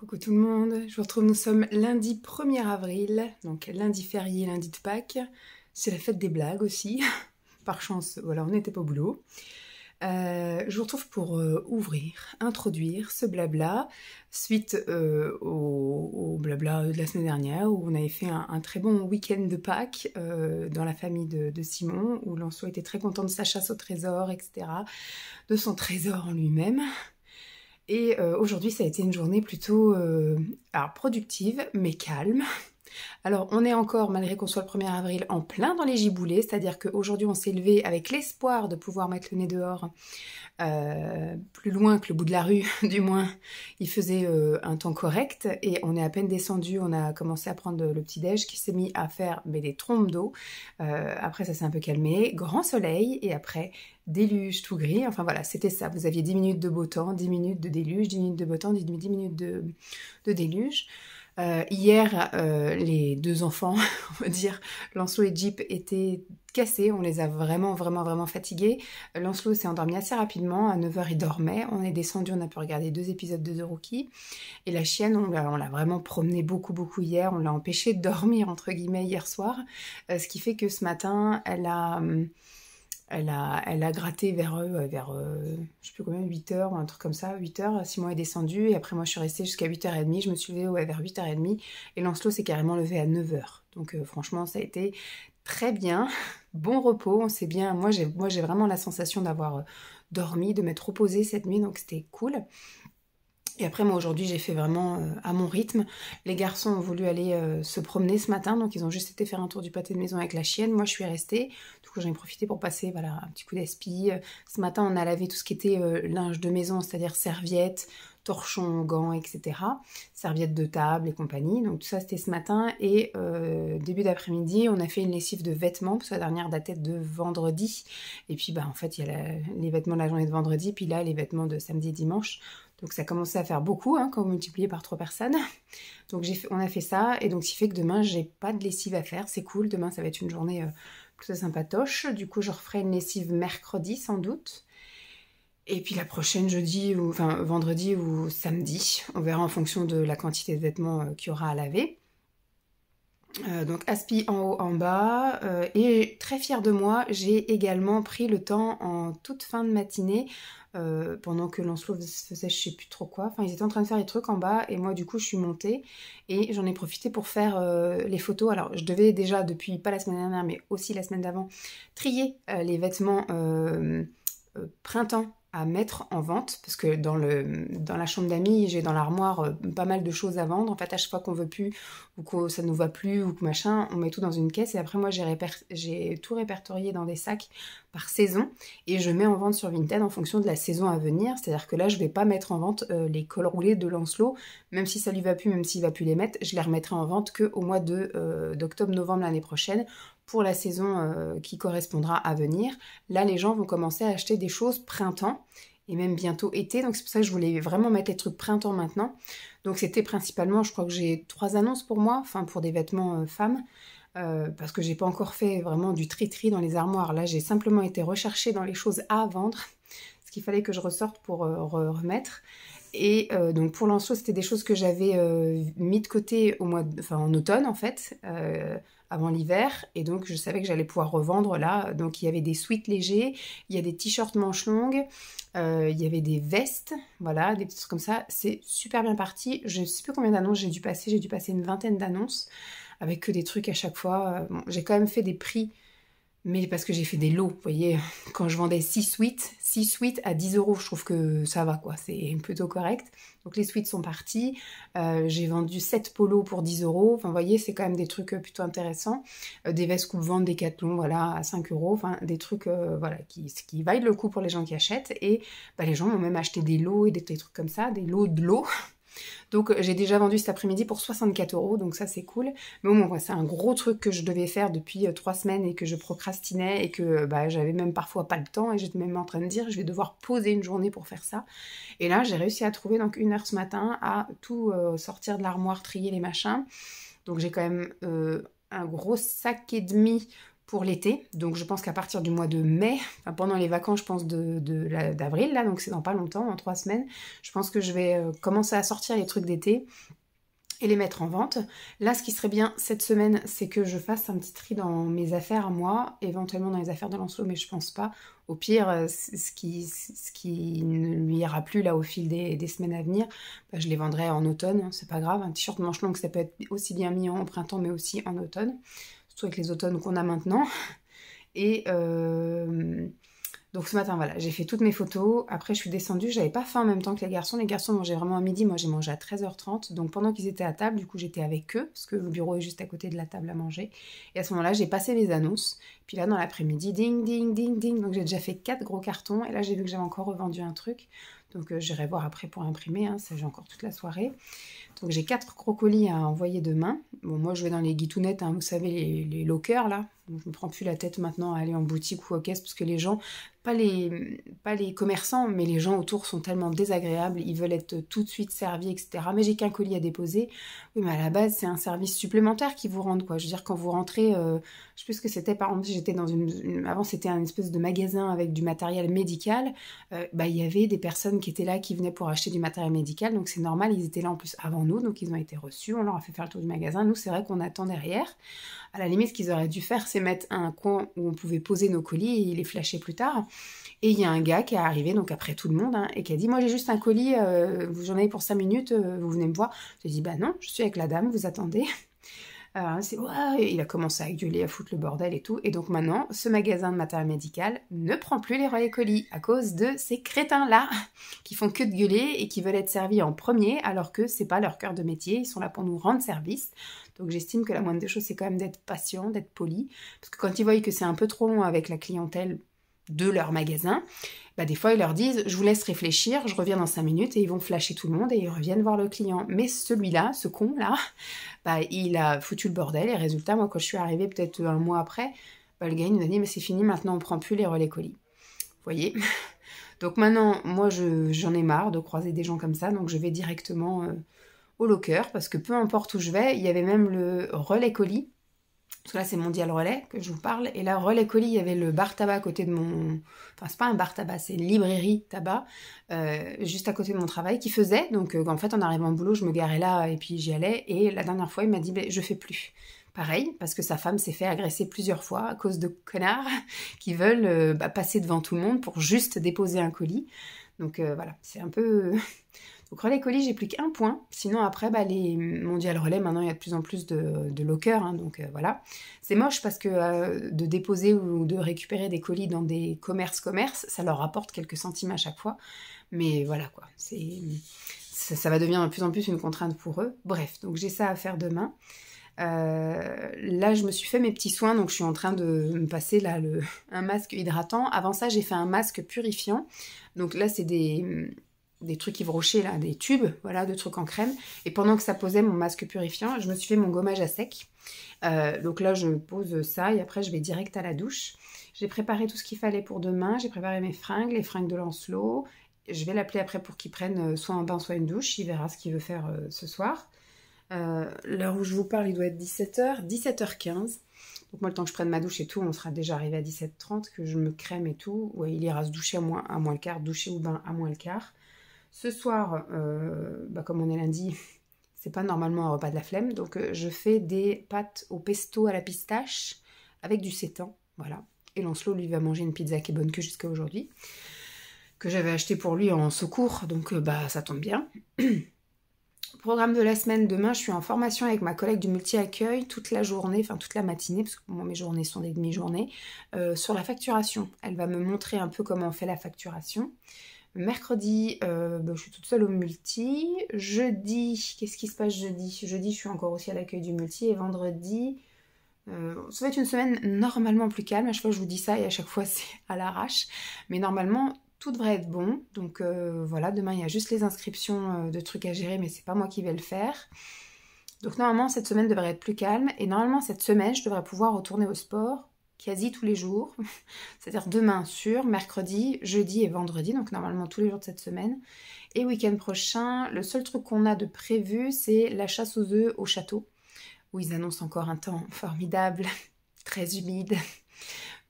Coucou tout le monde, je vous retrouve, nous sommes lundi 1er avril, donc lundi férié, lundi de Pâques. C'est la fête des blagues aussi, par chance, voilà, on n'était pas au boulot. Je vous retrouve pour introduire ce blabla, suite au blabla de la semaine dernière, où on avait fait un très bon week-end de Pâques dans la famille de Simon, où Lancelot était très content de sa chasse au trésor, etc., de son trésor en lui-même. Et aujourd'hui, ça a été une journée plutôt alors productive, mais calme. Alors, on est encore, malgré qu'on soit le 1er avril, en plein dans les giboulées, c'est-à-dire qu'aujourd'hui, on s'est levé avec l'espoir de pouvoir mettre le nez dehors, plus loin que le bout de la rue, du moins. Il faisait un temps correct, et on est à peine descendu, on a commencé à prendre le petit-déj, qui s'est mis à faire des trompes d'eau. Après, ça s'est un peu calmé, grand soleil, et après, déluge tout gris, enfin voilà, c'était ça. Vous aviez 10 minutes de beau temps, 10 minutes de déluge, 10 minutes de beau temps, 10 minutes de déluge. Hier, les deux enfants, on va dire, Lancelot et Jeep étaient cassés, on les a vraiment fatigués. Lancelot s'est endormi assez rapidement, à 9h il dormait, on est descendu, on a pu regarder 2 épisodes de The Rookie, et la chienne, on l'a vraiment promenée beaucoup hier, on l'a empêchée de dormir, entre guillemets, hier soir, ce qui fait que ce matin, elle a gratté vers je sais plus combien, 8h ou un truc comme ça, 8h, Simon est descendu, et après moi je suis restée jusqu'à 8h30, je me suis levée vers 8h30, et Lancelot s'est carrément levé à 9h. Donc franchement ça a été très bien, bon repos, on s'est bien, moi j'ai vraiment la sensation d'avoir dormi, de m'être reposée cette nuit, donc c'était cool. Et après, moi, aujourd'hui, j'ai fait vraiment à mon rythme. Les garçons ont voulu aller se promener ce matin, donc ils ont juste été faire un tour du pâté de maison avec la chienne. Moi, je suis restée. Du coup, j'en ai profité pour passer voilà, un petit coup d'aspi. Ce matin, on a lavé tout ce qui était linge de maison, c'est-à-dire serviettes, torchons, gants, etc. Serviettes de table et compagnie. Donc tout ça, c'était ce matin. Et début d'après-midi, on a fait une lessive de vêtements, parce que la dernière datait de vendredi. Et puis, en fait, il y a les vêtements de la journée de vendredi, puis là, les vêtements de samedi et dimanche. Donc ça commençait à faire beaucoup quand vous multipliez par 3 personnes. Donc on a fait ça, et donc ce qui fait que demain j'ai pas de lessive à faire, c'est cool. Demain ça va être une journée plutôt sympatoche. Du coup je referai une lessive mercredi sans doute. Et puis la prochaine vendredi ou samedi. On verra en fonction de la quantité de vêtements qu'il y aura à laver. Donc aspi en haut, en bas, et très fière de moi, j'ai également pris le temps en toute fin de matinée, pendant que Lancelot faisait je sais plus trop quoi, enfin ils étaient en train de faire les trucs en bas, et moi du coup je suis montée, et j'en ai profité pour faire les photos. Alors je devais déjà depuis, pas la semaine dernière, mais aussi la semaine d'avant, trier les vêtements printemps à mettre en vente, parce que dans la chambre d'amis, j'ai dans l'armoire pas mal de choses à vendre. En fait, à chaque fois qu'on veut plus, ou que ça nous va plus, ou que machin, on met tout dans une caisse, et après moi j'ai tout répertorié dans des sacs par saison, et je mets en vente sur Vinted en fonction de la saison à venir. C'est-à-dire que là, je vais pas mettre en vente les cols roulés de Lancelot, même si ça lui va plus, même s'il va plus les mettre, je les remettrai en vente qu'au mois d'octobre-novembre l'année prochaine, pour la saison qui correspondra à venir. Là, les gens vont commencer à acheter des choses printemps, et même bientôt été, donc c'est pour ça que je voulais vraiment mettre les trucs printemps maintenant. Donc c'était principalement, je crois que j'ai 3 annonces pour moi, enfin pour des vêtements femmes, parce que j'ai pas encore fait vraiment du tri-tri dans les armoires. Là, j'ai simplement été rechercher dans les choses à vendre, ce qu'il fallait que je ressorte pour remettre. Et donc pour Lancelot, c'était des choses que j'avais mis de côté en automne en fait, avant l'hiver, et donc je savais que j'allais pouvoir revendre là. Donc il y avait des sweats légers, il y a des t-shirts manches longues, il y avait des vestes, voilà, des petits trucs comme ça. C'est super bien parti. Je ne sais plus combien d'annonces j'ai dû passer une 20aine d'annonces, avec que des trucs à chaque fois. Bon, j'ai quand même fait des prix, mais parce que j'ai fait des lots, vous voyez, quand je vendais 6 suites à 10 €, je trouve que ça va quoi, c'est plutôt correct. Donc les suites sont parties, j'ai vendu 7 polos pour 10 €, enfin vous voyez, c'est quand même des trucs plutôt intéressants. Des vestes coupe-vente Decathlon, voilà, à 5 €, enfin des trucs voilà, qui valent le coup pour les gens qui achètent, et les gens m'ont même acheté des lots et des trucs comme ça, des lots de lots. Donc j'ai déjà vendu cet après-midi pour 64 €, donc ça c'est cool. Mais au moins, c'est un gros truc que je devais faire depuis 3 semaines, et que je procrastinais, et que j'avais même parfois pas le temps, et j'étais même en train de dire je vais devoir poser une journée pour faire ça. Et là j'ai réussi à trouver donc 1 heure ce matin à tout sortir de l'armoire, trier les machins. Donc j'ai quand même un gros sac et demi pour l'été. Donc je pense qu'à partir du mois de mai, enfin, pendant les vacances, je pense d'avril, là, donc c'est dans pas longtemps, en 3 semaines, je pense que je vais commencer à sortir les trucs d'été et les mettre en vente. Là, ce qui serait bien cette semaine, c'est que je fasse un petit tri dans mes affaires à moi, éventuellement dans les affaires de Lancelot, mais je pense pas. Au pire, ce qui ne lui ira plus là au fil des semaines à venir, bah, je les vendrai en automne, hein, c'est pas grave. Un t-shirt manche longue, ça peut être aussi bien mis en printemps, mais aussi en automne, surtout avec les automnes qu'on a maintenant. Et donc ce matin, voilà, j'ai fait toutes mes photos. Après, je suis descendue. J'avais pas faim en même temps que les garçons. Les garçons mangeaient vraiment à midi. Moi, j'ai mangé à 13h30. Donc pendant qu'ils étaient à table, du coup, j'étais avec eux, parce que le bureau est juste à côté de la table à manger. Et à ce moment-là, j'ai passé les annonces. Puis là, dans l'après-midi, ding, ding, ding, ding. Donc j'ai déjà fait 4 gros cartons. Et là, j'ai vu que j'avais encore revendu un truc. Donc j'irai voir après pour imprimer. Hein, ça, j'ai encore toute la soirée. Donc j'ai 4 gros colis à envoyer demain. Bon, moi, je vais dans les guitounettes, hein, vous savez, les lockers, là. Donc, je me prends plus la tête maintenant à aller en boutique ou aux caisses, parce que les gens, pas les commerçants, mais les gens autour sont tellement désagréables, ils veulent être tout de suite servis, etc. Mais j'ai qu'un colis à déposer. Oui, mais à la base, c'est un service supplémentaire qu'ils vous rendent, quoi. Je veux dire, quand vous rentrez, je sais plus ce que c'était, par exemple, j'étais dans avant, c'était un espèce de magasin avec du matériel médical. Bah, il y avait des personnes qui étaient là, qui venaient pour acheter du matériel médical, donc c'est normal, ils étaient là en plus avant nous, donc ils ont été reçus, on leur a fait faire le tour du magasin. Nous, c'est vrai qu'on attend derrière. À la limite, ce qu'ils auraient dû faire, c'est mettre un coin où on pouvait poser nos colis et les flasher plus tard. Et il y a un gars qui est arrivé, donc après tout le monde, hein, et qui a dit « Moi, j'ai juste un colis, j'en ai pour 5 minutes, vous venez me voir ?» J'ai dit « Bah non, je suis avec la dame, vous attendez. » Et il a commencé à gueuler, à foutre le bordel et tout. Et donc maintenant, ce magasin de matériel médical ne prend plus les relais colis à cause de ces crétins-là qui font que de gueuler et qui veulent être servis en premier alors que c'est pas leur cœur de métier. Ils sont là pour nous rendre service. Donc j'estime que la moindre des choses, c'est quand même d'être patient, d'être poli. Parce que quand ils voient que c'est un peu trop long avec la clientèle de leur magasin, bah des fois ils leur disent « Je vous laisse réfléchir, je reviens dans 5 minutes » et ils vont flasher tout le monde et ils reviennent voir le client. Mais celui-là, ce con-là, bah, il a foutu le bordel et résultat, moi quand je suis arrivée peut-être un mois après, bah, le gars il nous a dit « Mais c'est fini, maintenant on prend plus les relais colis. » Vous voyez. Donc maintenant, moi j'en ai marre de croiser des gens comme ça, donc je vais directement au locker parce que peu importe où je vais, il y avait même le relais colis. Parce que là, c'est Mondial Relais que je vous parle. Et là, Relais Colis, il y avait le bar tabac à côté de mon... Enfin, c'est pas un bar tabac, c'est une librairie tabac, juste à côté de mon travail, qui faisait. Donc, en fait, en arrivant au boulot, je me garais là et puis j'y allais. Et la dernière fois, il m'a dit, bah, je fais plus. Pareil, parce que sa femme s'est fait agresser plusieurs fois à cause de connards qui veulent passer devant tout le monde pour juste déposer un colis. Donc, voilà, c'est un peu... Donc relais colis, j'ai plus qu'un point. Sinon après, bah, les Mondial Relais, maintenant il y a de plus en plus de lockers, hein, donc voilà. C'est moche parce que de déposer ou de récupérer des colis dans des commerces, ça leur rapporte quelques centimes à chaque fois. Mais voilà quoi, ça va devenir de plus en plus une contrainte pour eux. Bref, donc j'ai ça à faire demain. Là, je me suis fait mes petits soins, donc je suis en train de me passer là un masque hydratant. Avant ça, j'ai fait un masque purifiant. Donc là, c'est des trucs Yves Rocher, là, des tubes, voilà, de trucs en crème. Et pendant que ça posait mon masque purifiant, je me suis fait mon gommage à sec. Donc là, je pose ça et après, je vais direct à la douche. J'ai préparé tout ce qu'il fallait pour demain. J'ai préparé mes fringues, les fringues de Lancelot. Je vais l'appeler après pour qu'il prenne soit un bain, soit une douche. Il verra ce qu'il veut faire ce soir. L'heure où je vous parle, il doit être 17h, 17h15. Donc moi, le temps que je prenne ma douche et tout, on sera déjà arrivé à 17h30, que je me crème et tout. Ouais, il ira se doucher à moins le quart, doucher ou bain à moins le quart. Ce soir, comme on est lundi, c'est pas normalement un repas de la flemme, donc je fais des pâtes au pesto à la pistache avec du sétan, voilà. Et Lancelot, lui, va manger une pizza qui est bonne que jusqu'à aujourd'hui, que j'avais acheté pour lui en secours, donc ça tombe bien. Programme de la semaine, demain, je suis en formation avec ma collègue du multi-accueil toute la journée, enfin toute la matinée, parce que moi, mes journées sont des demi-journées, sur la facturation. Elle va me montrer un peu comment on fait la facturation. Mercredi, je suis toute seule au multi. Jeudi, qu'est-ce qui se passe jeudi? Jeudi, je suis encore aussi à l'accueil du multi. Et vendredi, ça va être une semaine normalement plus calme. À chaque fois, je vous dis ça et à chaque fois, c'est à l'arrache. Mais normalement, tout devrait être bon. Donc voilà, demain, il y a juste les inscriptions de trucs à gérer, mais c'est pas moi qui vais le faire. Donc normalement, cette semaine devrait être plus calme. Et normalement, cette semaine, je devrais pouvoir retourner au sport quasi tous les jours, c'est-à-dire demain sûr, mercredi, jeudi et vendredi, donc normalement tous les jours de cette semaine. Et week-end prochain, le seul truc qu'on a de prévu, c'est la chasse aux œufs au château, où ils annoncent encore un temps formidable, très humide,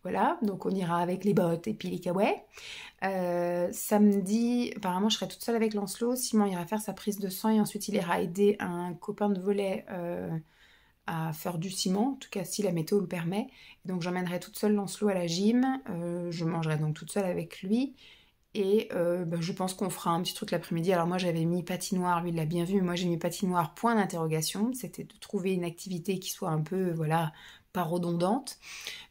Voilà, donc on ira avec les bottes et puis les kawaii. Samedi, apparemment je serai toute seule avec Lancelot. Simon ira faire sa prise de sang et ensuite il ira aider un copain de volley à faire du ciment, en tout cas si la météo le permet. Donc j'emmènerai toute seule Lancelot à la gym, je mangerai donc toute seule avec lui. Et je pense qu'on fera un petit truc l'après-midi. Alors moi j'avais mis patinoire, lui il l'a bien vu, mais moi j'ai mis patinoire point d'interrogation. C'était de trouver une activité qui soit un peu, voilà, pas redondante.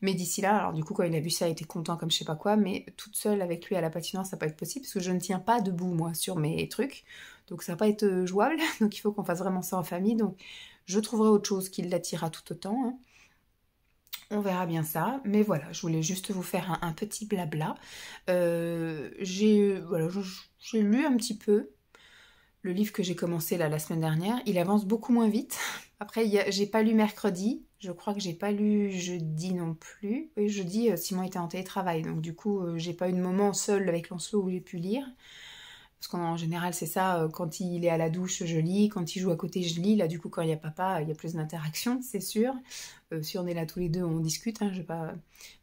Mais d'ici là, alors du coup quand il a vu ça, il était content comme je sais pas quoi, mais toute seule avec lui à la patinoire ça va pas être possible parce que je ne tiens pas debout moi sur mes trucs. Donc ça va pas être jouable, donc il faut qu'on fasse vraiment ça en famille. Donc je trouverai autre chose qui l'attirera tout autant, hein. On verra bien ça, mais voilà, je voulais juste vous faire un petit blabla. J'ai lu un petit peu le livre que j'ai commencé là la semaine dernière. Il avance beaucoup moins vite. Après, j'ai pas lu mercredi. Je crois que j'ai pas lu jeudi non plus. Oui, jeudi, Simon était en télétravail, donc du coup, j'ai pas eu de moment seul avec Lancelot où j'ai pu lire. Parce qu'en général, c'est ça, quand il est à la douche, je lis, quand il joue à côté, je lis. Là, du coup, quand il y a papa, il y a plus d'interaction, c'est sûr. Si on est là tous les deux, on discute, hein,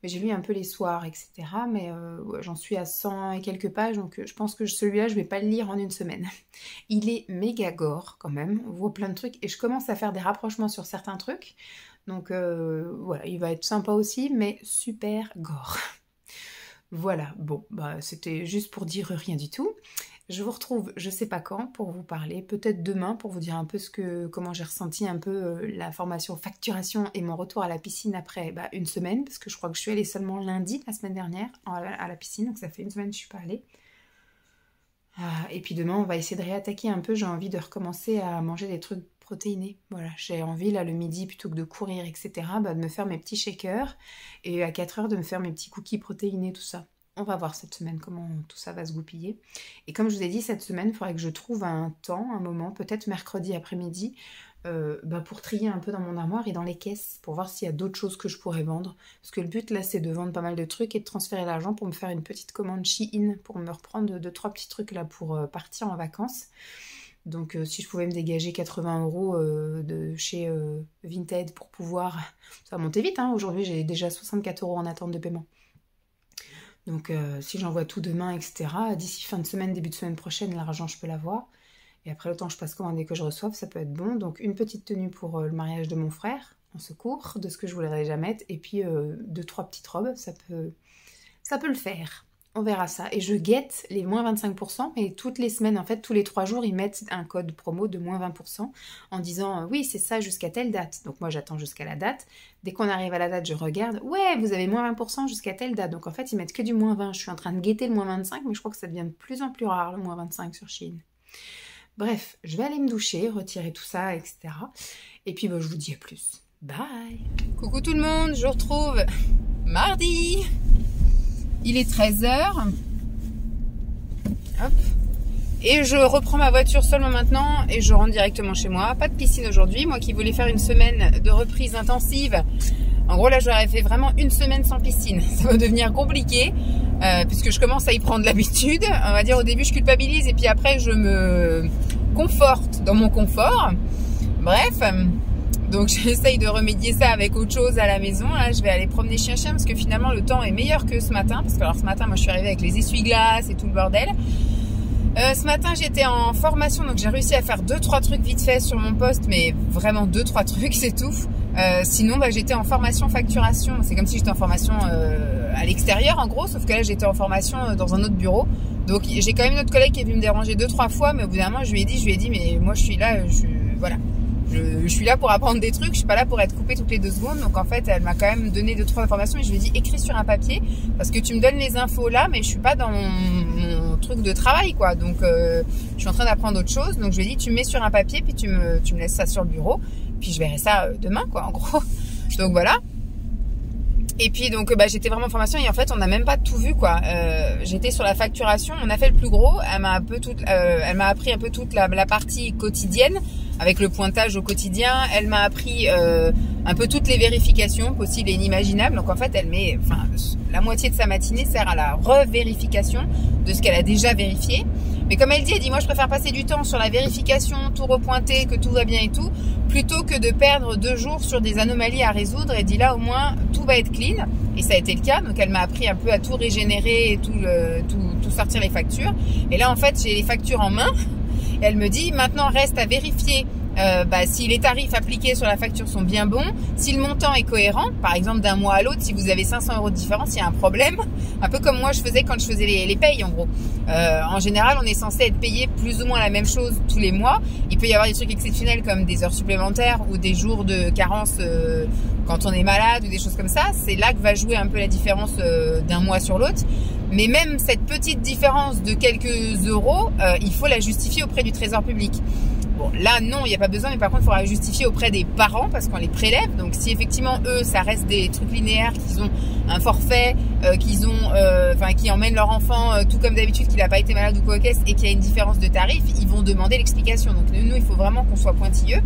mais j'ai lu un peu les soirs, etc. Mais ouais, j'en suis à 100 et quelques pages, donc je pense que celui-là, je vais pas le lire en une semaine. Il est méga gore, quand même, on voit plein de trucs, et je commence à faire des rapprochements sur certains trucs. Donc voilà, il va être sympa aussi, mais super gore. Voilà, bon, c'était juste pour dire rien du tout. Je vous retrouve, je sais pas quand, pour vous parler, peut-être demain, pour vous dire un peu comment j'ai ressenti un peu la formation facturation et mon retour à la piscine après une semaine, parce que je crois que je suis allée seulement lundi, la semaine dernière, à la piscine, donc ça fait une semaine que je suis pas allée. Et puis demain, on va essayer de réattaquer un peu, j'ai envie de recommencer à manger des trucs protéinés. Voilà, j'ai envie, là, le midi, plutôt que de courir, etc., de me faire mes petits shakers, et à 4 heures, de me faire mes petits cookies protéinés, tout ça. On va voir cette semaine comment tout ça va se goupiller. Et comme je vous ai dit, cette semaine, il faudrait que je trouve un moment, peut-être mercredi après-midi, pour trier un peu dans mon armoire et dans les caisses, pour voir s'il y a d'autres choses que je pourrais vendre. Parce que le but, là, c'est de vendre pas mal de trucs et de transférer l'argent pour me faire une petite commande Shein, pour me reprendre 2-3 petits trucs là pour partir en vacances. Donc si je pouvais me dégager 80 € de chez Vinted pour pouvoir... Ça va monter vite, hein. Aujourd'hui, j'ai déjà 64 € en attente de paiement. Donc si j'envoie tout demain, etc., d'ici fin de semaine, début de semaine prochaine, l'argent, je peux l'avoir. Et après, le temps que je passe commande et que je reçoive, ça peut être bon. Donc une petite tenue pour le mariage de mon frère, en secours, de ce que je voulais déjà mettre. Et puis 2-3 petites robes, ça peut le faire. On verra ça. Et je guette les moins 25%, mais toutes les semaines, en fait, tous les 3 jours, ils mettent un code promo de moins 20% en disant oui, c'est ça jusqu'à telle date. Donc moi, j'attends jusqu'à la date. Dès qu'on arrive à la date, je regarde. Ouais, vous avez moins 20% jusqu'à telle date. Donc en fait, ils mettent que du moins 20. Je suis en train de guetter le moins 25, mais je crois que ça devient de plus en plus rare, le moins 25 sur Shein. Bref, je vais aller me doucher, retirer tout ça, etc. Et puis, je vous dis à plus. Bye. Coucou tout le monde, je vous retrouve mardi. Il est 13h. Hop. Et je reprends ma voiture seulement maintenant et je rentre directement chez moi. Pas de piscine aujourd'hui. Moi qui voulais faire une semaine de reprise intensive. En gros, là, j'aurais fait vraiment une semaine sans piscine. Ça va devenir compliqué puisque je commence à y prendre l'habitude. On va dire au début, je culpabilise et puis après, je me conforte dans mon confort. Bref. Donc j'essaye de remédier ça avec autre chose à la maison. Là, je vais aller promener chien-chien parce que finalement le temps est meilleur que ce matin. Parce que alors ce matin, moi je suis arrivée avec les essuie-glaces et tout le bordel. Ce matin, j'étais en formation, donc j'ai réussi à faire 2-3 trucs vite fait sur mon poste, mais vraiment 2-3 trucs, c'est tout. Sinon, j'étais en formation facturation. C'est comme si j'étais en formation à l'extérieur en gros, sauf que là j'étais en formation dans un autre bureau. Donc j'ai quand même une autre collègue qui est venue me déranger 2-3 fois, mais au bout d'un moment, je lui ai dit, mais moi je suis là, voilà. Je suis là pour apprendre des trucs, je suis pas là pour être coupée toutes les 2 secondes. Donc en fait, elle m'a quand même donné 2-3 informations et je lui ai dit écris sur un papier parce que tu me donnes les infos là, mais je suis pas dans mon truc de travail quoi. Donc je suis en train d'apprendre autre chose. Donc je lui ai dit tu me mets sur un papier puis tu me laisses ça sur le bureau, puis je verrai ça demain quoi en gros. Donc voilà. Et puis donc j'étais vraiment en formation et en fait on n'a même pas tout vu quoi. J'étais sur la facturation, on a fait le plus gros. Elle m'a appris un peu toute la partie quotidienne avec le pointage au quotidien. Elle m'a appris un peu toutes les vérifications possibles et inimaginables. Donc en fait la moitié de sa matinée sert à la revérification de ce qu'elle a déjà vérifié. Mais comme elle dit, moi je préfère passer du temps sur la vérification, tout repointer, que tout va bien et tout, plutôt que de perdre 2 jours sur des anomalies à résoudre. Elle dit là au moins tout va être clean, et ça a été le cas. Donc elle m'a appris un peu à tout régénérer et tout sortir les factures. Et là en fait j'ai les factures en main. Et elle me dit maintenant reste à vérifier si les tarifs appliqués sur la facture sont bien bons, si le montant est cohérent, par exemple d'un mois à l'autre, si vous avez 500 € de différence, il y a un problème, un peu comme moi je faisais quand je faisais les payes en gros. En général, on est censé être payé plus ou moins la même chose tous les mois. Il peut y avoir des trucs exceptionnels comme des heures supplémentaires ou des jours de carence quand on est malade ou des choses comme ça. C'est là que va jouer un peu la différence d'un mois sur l'autre. Mais même cette petite différence de quelques euros, il faut la justifier auprès du Trésor public. Bon, là, non, il n'y a pas besoin, mais par contre, il faudra justifier auprès des parents parce qu'on les prélève. Donc, si effectivement, eux, ça reste des trucs linéaires, qu'ils ont un forfait, qu'ils emmènent leur enfant, tout comme d'habitude, qu'il n'a pas été malade ou quoi qu'est-ce, et qu'il y a une différence de tarif, ils vont demander l'explication. Donc, nous, il faut vraiment qu'on soit pointilleux.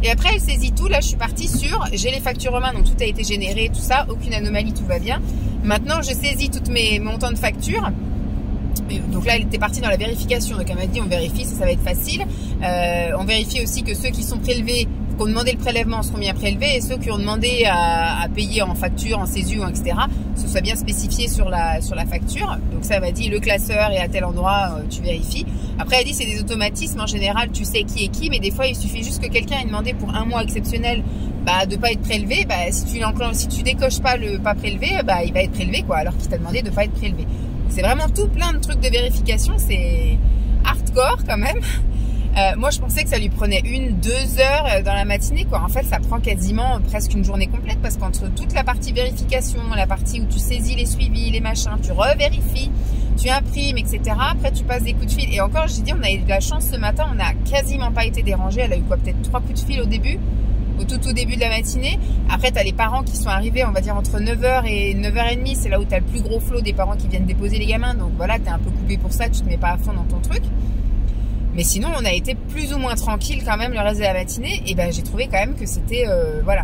Et après, elle saisit tout. Là, je suis partie sur, j'ai les factures en main, donc tout a été généré, tout ça, aucune anomalie, tout va bien. Maintenant, je saisis toutes mes montants de factures. Donc là, elle était partie dans la vérification. Donc elle m'a dit, on vérifie, ça va être facile. On vérifie aussi que ceux qui sont prélevés, qui ont demandé le prélèvement, seront bien prélevés, et ceux qui ont demandé à payer en facture, en CESU, etc., ce soit bien spécifié sur la facture. Donc ça, elle m'a dit, le classeur est à tel endroit, tu vérifies. Après, elle dit, c'est des automatismes. En général, tu sais qui est qui, mais des fois, il suffit juste que quelqu'un ait demandé pour un mois exceptionnel de pas être prélevé. Si tu décoches pas le pas prélevé, il va être prélevé, quoi, alors qu'il t'a demandé de pas être prélevé. C'est vraiment tout plein de trucs de vérification, c'est hardcore quand même. Moi je pensais que ça lui prenait 1-2 heures dans la matinée, quoi. En fait ça prend quasiment presque une journée complète, parce qu'entre toute la partie vérification, la partie où tu saisis les suivis, les machins, tu revérifies, tu imprimes, etc. Après tu passes des coups de fil. Et encore, j'ai dit, on a eu de la chance ce matin, on n'a quasiment pas été dérangé. Elle a eu quoi, peut-être 3 coups de fil au début, au tout début de la matinée. Après, tu as les parents qui sont arrivés, on va dire, entre 9h et 9h30. C'est là où tu as le plus gros flot des parents qui viennent déposer les gamins. Donc voilà, tu es un peu coupé pour ça, tu te mets pas à fond dans ton truc. Mais sinon, on a été plus ou moins tranquille quand même le reste de la matinée. Et j'ai trouvé quand même que c'était... voilà.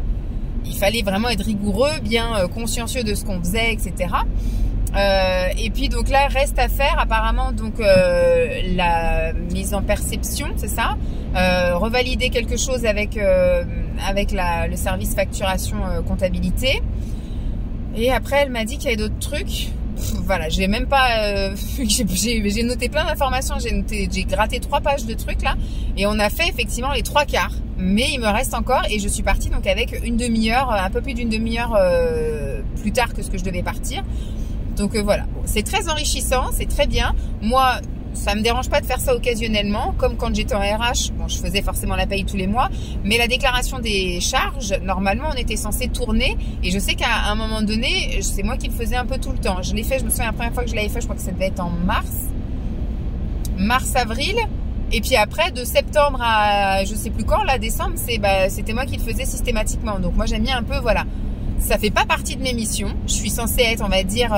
Il fallait vraiment être rigoureux, bien consciencieux de ce qu'on faisait, etc. Et puis donc là, reste à faire apparemment donc la mise en perception, c'est ça, revalider quelque chose avec le service facturation comptabilité. Et après, elle m'a dit qu'il y avait d'autres trucs. Voilà, j'ai même pas j'ai noté plein d'informations, j'ai gratté 3 pages de trucs là, et on a fait effectivement les 3/4, mais il me reste encore, et je suis partie donc avec une demi-heure, un peu plus d'une demi-heure plus tard que ce que je devais partir. Donc voilà, bon, c'est très enrichissant, c'est très bien. Moi, ça me dérange pas de faire ça occasionnellement, comme quand j'étais en RH. Bon, je faisais forcément la paye tous les mois, mais la déclaration des charges, normalement, on était censé tourner. Et je sais qu'à un moment donné, c'est moi qui le faisais un peu tout le temps. Je l'ai fait, je me souviens la première fois que je l'avais fait, je crois que ça devait être en mars-avril. Et puis après, de septembre à je sais plus quand, là, décembre, c'était moi qui le faisais systématiquement. Donc moi, j'aime bien un peu, voilà. Ça fait pas partie de mes missions. Je suis censée être, on va dire,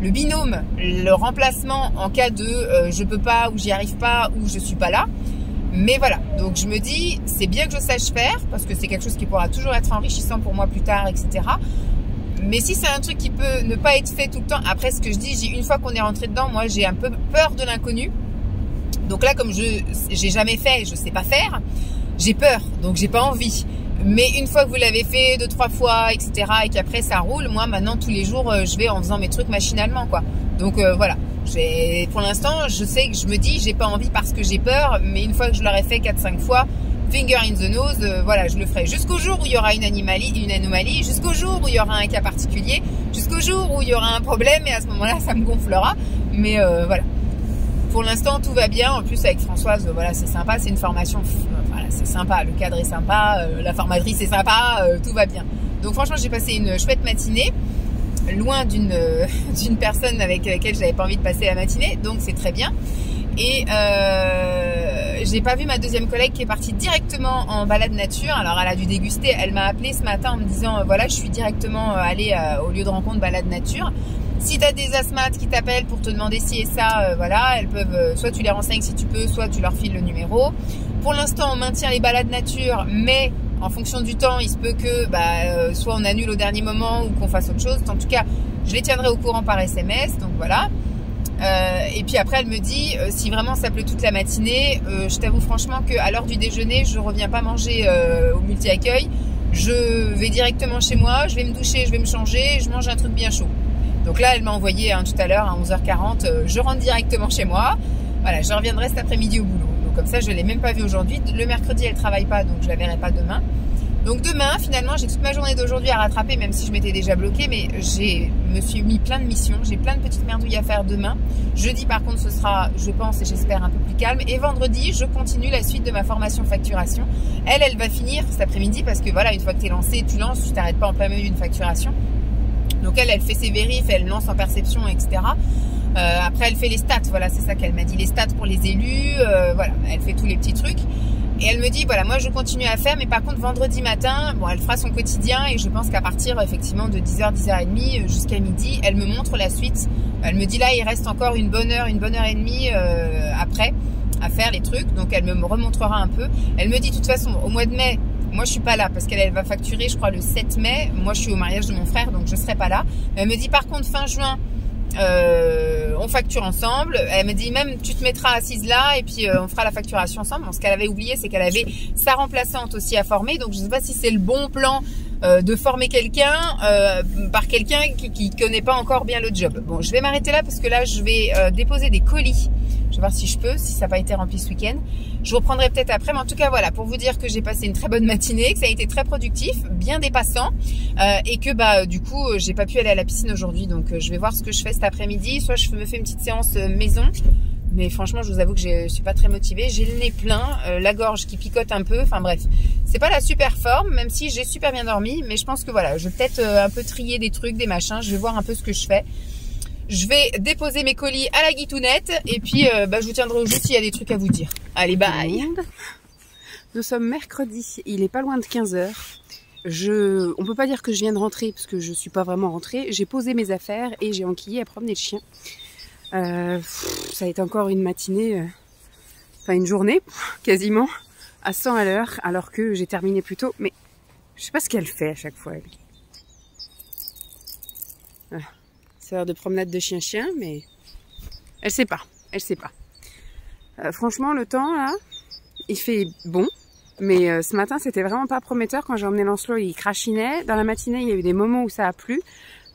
le binôme, le remplacement en cas de je peux pas, ou j'y arrive pas, ou je suis pas là. Mais voilà, donc je me dis, c'est bien que je sache faire, parce que c'est quelque chose qui pourra toujours être enrichissant pour moi plus tard, etc. Mais si c'est un truc qui peut ne pas être fait tout le temps, après ce que je dis, une fois qu'on est rentré dedans, moi j'ai un peu peur de l'inconnu. Donc là, comme j'ai jamais fait et je sais pas faire, j'ai peur, donc j'ai pas envie. Mais une fois que vous l'avez fait 2-3 fois, etc., et qu'après ça roule, moi maintenant tous les jours je vais en faisant mes trucs machinalement, quoi. Donc voilà, pour l'instant je sais que je me dis j'ai pas envie parce que j'ai peur, mais une fois que je l'aurai fait 4-5 fois, finger in the nose, voilà, je le ferai jusqu'au jour où il y aura une anomalie, jusqu'au jour où il y aura un cas particulier, jusqu'au jour où il y aura un problème, et à ce moment-là ça me gonflera. Mais voilà. Pour l'instant, tout va bien. En plus, avec Françoise, voilà, c'est sympa. C'est une formation, voilà, c'est sympa. Le cadre est sympa. La formatrice est sympa. Tout va bien. Donc, franchement, j'ai passé une chouette matinée. Loin d'une personne avec laquelle j'avais pas envie de passer la matinée. Donc, c'est très bien. Et j'ai pas vu ma deuxième collègue qui est partie directement en balade nature. Alors, elle a dû déguster. Elle m'a appelé ce matin en me disant, voilà, je suis directement allée au lieu de rencontre balade nature. Si tu as des asthmates qui t'appellent pour te demander ci et ça, voilà, elles peuvent, soit tu les renseignes si tu peux, soit tu leur files le numéro. Pour l'instant, on maintient les balades nature, mais en fonction du temps, il se peut que soit on annule au dernier moment ou qu'on fasse autre chose. En tout cas, je les tiendrai au courant par SMS, donc voilà. Et puis après elle me dit si vraiment ça pleut toute la matinée, je t'avoue franchement qu'à l'heure du déjeuner je reviens pas manger au multi-accueil, je vais directement chez moi, je vais me doucher, je vais me changer, je mange un truc bien chaud. Donc là elle m'a envoyé tout à l'heure à 11h40, je rentre directement chez moi, voilà, je reviendrai cet après-midi au boulot. Donc comme ça je l'ai même pas vue aujourd'hui, le mercredi elle travaille pas donc je la verrai pas demain. Donc demain, finalement, j'ai toute ma journée d'aujourd'hui à rattraper, même si je m'étais déjà bloquée, mais me suis mis plein de missions, j'ai plein de petites merdouilles à faire demain. Jeudi, par contre, ce sera, je pense et j'espère, un peu plus calme. Et vendredi, je continue la suite de ma formation facturation. Elle va finir cet après-midi parce que voilà, une fois que tu es lancé, tu lances, tu t'arrêtes pas en plein milieu d'une facturation. Donc elle fait ses vérifs, elle lance en perception, etc. Après, elle fait les stats, voilà, c'est ça qu'elle m'a dit, les stats pour les élus, voilà, elle fait tous les petits trucs. Et elle me dit, voilà, moi je continue à faire, mais par contre vendredi matin, bon, elle fera son quotidien et je pense qu'à partir effectivement de 10h, 10h30 jusqu'à midi, elle me montre la suite. Elle me dit là, il reste encore une bonne heure et demie après à faire les trucs, donc elle me remontrera un peu. Elle me dit de toute façon, au mois de mai, moi je suis pas là parce qu'elle va facturer, je crois, le 7 mai. Moi je suis au mariage de mon frère, donc je serai pas là. Elle me dit par contre fin juin, on facture ensemble. Elle me dit même tu te mettras assise là et puis on fera la facturation ensemble. Bon, ce qu'elle avait oublié, c'est qu'elle avait sa remplaçante aussi à former, donc je sais pas si c'est le bon plan de former quelqu'un par quelqu'un qui connaît pas encore bien le job. Bon, je vais m'arrêter là parce que là je vais déposer des colis. Je vais voir si je peux, si ça n'a pas été rempli ce week-end. Je reprendrai peut-être après, mais en tout cas voilà, pour vous dire que j'ai passé une très bonne matinée, que ça a été très productif, bien dépassant, et que bah du coup j'ai pas pu aller à la piscine aujourd'hui, donc je vais voir ce que je fais cet après-midi. Soit je me fais une petite séance maison, mais franchement je vous avoue que je suis pas très motivée, j'ai le nez plein, la gorge qui picote un peu, enfin bref, c'est pas la super forme, même si j'ai super bien dormi, mais je pense que voilà, je vais peut-être un peu trier des trucs, des machins, je vais voir un peu ce que je fais. Je vais déposer mes colis à la guitounette et puis je vous tiendrai au jus s'il y a des trucs à vous dire. Allez, bye. Nous sommes mercredi, il est pas loin de 15h. On peut pas dire que je viens de rentrer parce que je suis pas vraiment rentrée. J'ai posé mes affaires et j'ai enquillé à promener le chien. Ça a été encore une matinée, enfin une journée quasiment à 100 à l'heure alors que j'ai terminé plus tôt. Mais je sais pas ce qu'elle fait à chaque fois. Voilà. C'est l'heure de promenade de chien-chien, mais elle sait pas, franchement, le temps, là, il fait bon, mais ce matin, c'était vraiment pas prometteur. Quand j'ai emmené Lancelot, il crachinait. Dans la matinée, il y a eu des moments où ça a plu.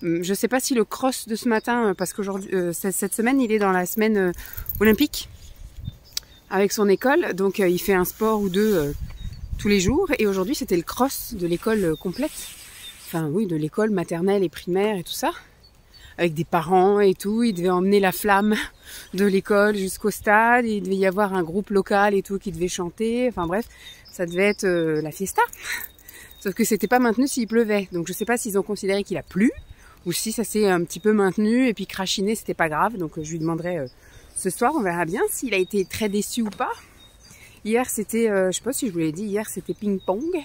Je sais pas si le cross de ce matin, parce qu'aujourd'hui, cette semaine, il est dans la semaine olympique avec son école, donc il fait un sport ou deux tous les jours. Et aujourd'hui, c'était le cross de l'école complète. Enfin, oui, de l'école maternelle et primaire et tout ça. Avec des parents et tout, il devait emmener la flamme de l'école jusqu'au stade, il devait y avoir un groupe local et tout qui devait chanter, enfin bref, ça devait être la fiesta. Sauf que c'était pas maintenu s'il pleuvait, donc je sais pas s'ils ont considéré qu'il a plu, ou si ça s'est un petit peu maintenu, et puis crachiner c'était pas grave, donc je lui demanderai ce soir, on verra bien s'il a été très déçu ou pas. Hier c'était, je sais pas si je vous l'ai dit, hier c'était ping-pong.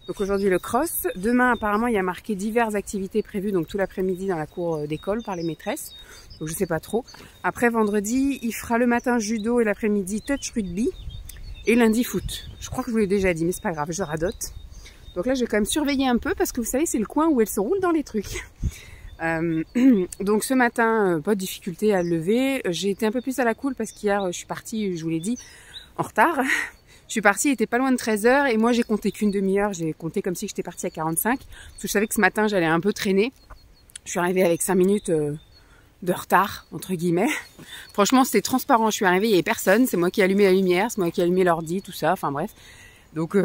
Donc aujourd'hui le cross. Demain apparemment il y a marqué diverses activités prévues, donc tout l'après-midi dans la cour d'école par les maîtresses. Donc je sais pas trop. Après vendredi il fera le matin judo et l'après-midi touch rugby. Et lundi foot. Je crois que je vous l'ai déjà dit mais c'est pas grave, je radote. Donc là je vais quand même surveiller un peu parce que vous savez c'est le coin où elle se roule dans les trucs. Donc ce matin pas de difficulté à le lever. J'ai été un peu plus à la cool parce qu'hier je suis partie, je vous l'ai dit, en retard. Je suis partie, il était pas loin de 13h et moi j'ai compté qu'une demi-heure, j'ai compté comme si j'étais partie à 45 parce que je savais que ce matin j'allais un peu traîner. Je suis arrivée avec 5 minutes de retard, entre guillemets. Franchement c'était transparent, je suis arrivée, il n'y avait personne, c'est moi qui ai allumé la lumière, c'est moi qui ai allumé l'ordi, tout ça, enfin bref. Donc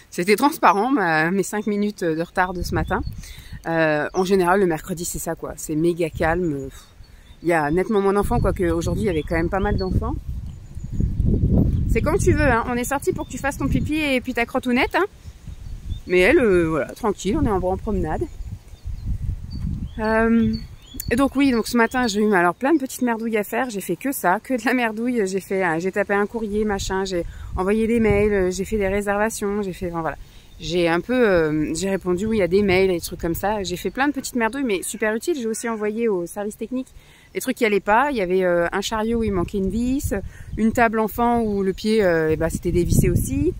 c'était transparent mes 5 minutes de retard de ce matin. En général le mercredi c'est ça quoi, c'est méga calme. Il y a nettement moins d'enfants, quoique aujourd'hui il y avait quand même pas mal d'enfants. C'est comme tu veux, hein. On est sorti pour que tu fasses ton pipi et puis ta crotounette. Hein. Mais elle, voilà, tranquille, on est en promenade. Et donc oui, donc ce matin j'ai eu alors plein de petites merdouilles à faire. J'ai fait que ça, que de la merdouille. J'ai tapé un courrier, machin. J'ai envoyé des mails, j'ai fait des réservations, j'ai fait, enfin voilà. J'ai un peu, j'ai répondu oui à des mails, des trucs comme ça. J'ai fait plein de petites merdouilles, mais super utiles. J'ai aussi envoyé au service technique des trucs qui allaient pas. Il y avait un chariot où il manquait une vis, une table enfant où le pied, c'était dévissé aussi.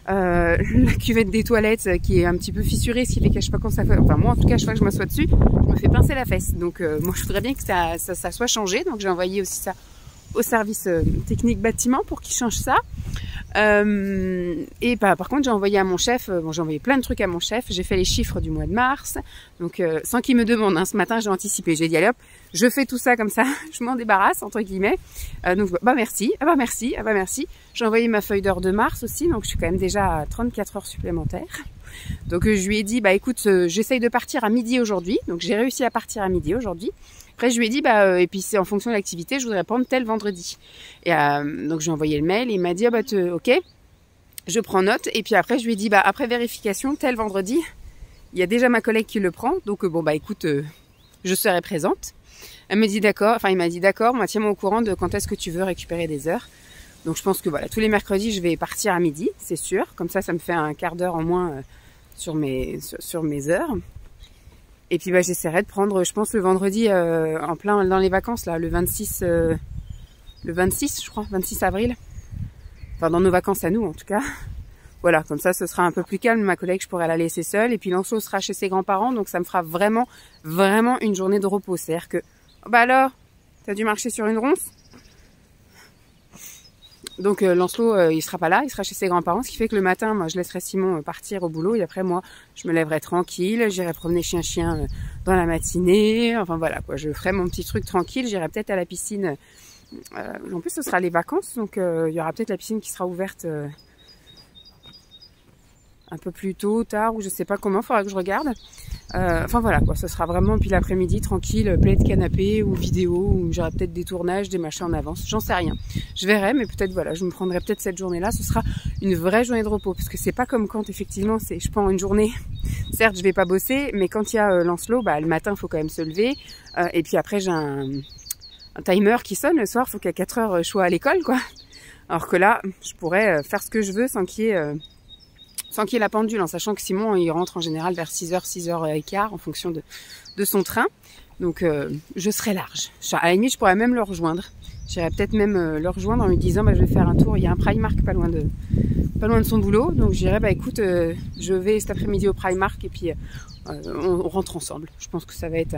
la cuvette des toilettes qui est un petit peu fissurée, ce qui fait qu'à chaque fois quand ça fait, enfin moi en tout cas, chaque fois que je m'assois dessus, je me fais pincer la fesse. Donc moi je voudrais bien que ça soit changé, donc j'ai envoyé aussi ça au service technique bâtiment pour qu'ils changent ça. Et par contre j'ai envoyé à mon chef, j'ai envoyé plein de trucs à mon chef, j'ai fait les chiffres du mois de mars, donc sans qu'il me demande, hein, ce matin j'ai anticipé, j'ai dit allez hop, je fais tout ça comme ça, je m'en débarrasse entre guillemets, donc bah merci, ah bah merci, ah bah merci, j'ai envoyé ma feuille d'heure de mars aussi, donc je suis quand même déjà à 34 heures supplémentaires, donc je lui ai dit bah écoute, j'essaye de partir à midi aujourd'hui, donc j'ai réussi à partir à midi aujourd'hui. Après, je lui ai dit, et puis c'est en fonction de l'activité, je voudrais prendre tel vendredi. Et donc, j'ai envoyé le mail et il m'a dit, ok, je prends note. Et puis après, je lui ai dit, après vérification, tel vendredi, il y a déjà ma collègue qui le prend. Donc, écoute, je serai présente. Elle me dit d'accord, il m'a dit d'accord, moi, tiens-moi au courant de quand est-ce que tu veux récupérer des heures. Donc, je pense que voilà, tous les mercredis, je vais partir à midi, c'est sûr. Comme ça me fait un quart d'heure en moins sur mes heures. Et puis j'essaierai de prendre, je pense, le vendredi en plein dans les vacances, là, le 26 je crois, 26 avril. Enfin, dans nos vacances à nous, en tout cas. Voilà, comme ça, ce sera un peu plus calme. Ma collègue, je pourrai la laisser seule. Et puis Lancelot sera chez ses grands-parents, donc ça me fera vraiment, vraiment une journée de repos. C'est-à-dire que, alors, t'as dû marcher sur une ronce? Donc Lancelot, il sera pas là, il sera chez ses grands-parents, ce qui fait que le matin, moi, je laisserai Simon partir au boulot et après, moi, je me lèverai tranquille, j'irai promener chien dans la matinée, enfin voilà, quoi, je ferai mon petit truc tranquille, j'irai peut-être à la piscine. En plus, ce sera les vacances, donc il y aura peut-être la piscine qui sera ouverte un peu plus tôt, tard, ou je sais pas comment, il faudra que je regarde. Enfin voilà, quoi, ce sera vraiment puis l'après-midi tranquille, plaid canapé ou vidéo, où j'aurai peut-être des tournages, des machins en avance, j'en sais rien. Je verrai, mais peut-être voilà, je me prendrai peut-être cette journée-là, ce sera une vraie journée de repos, parce que c'est pas comme quand effectivement je prends une journée, certes je vais pas bosser, mais quand il y a Lancelot, le matin il faut quand même se lever, et puis après j'ai un timer qui sonne le soir, il faut qu'à 4 heures je sois à l'école, quoi. Alors que là, je pourrais faire ce que je veux sans qu'il y ait la pendule, en sachant que Simon, il rentre en général vers 6h, 6h15, en fonction de son train. Donc, je serai large. À la limite, je pourrais même le rejoindre. J'irais peut-être même le rejoindre en lui disant, je vais faire un tour. Il y a un Primark pas loin de son boulot. Donc, je dirais, écoute, je vais cet après-midi au Primark et puis on rentre ensemble. Je pense que ça va être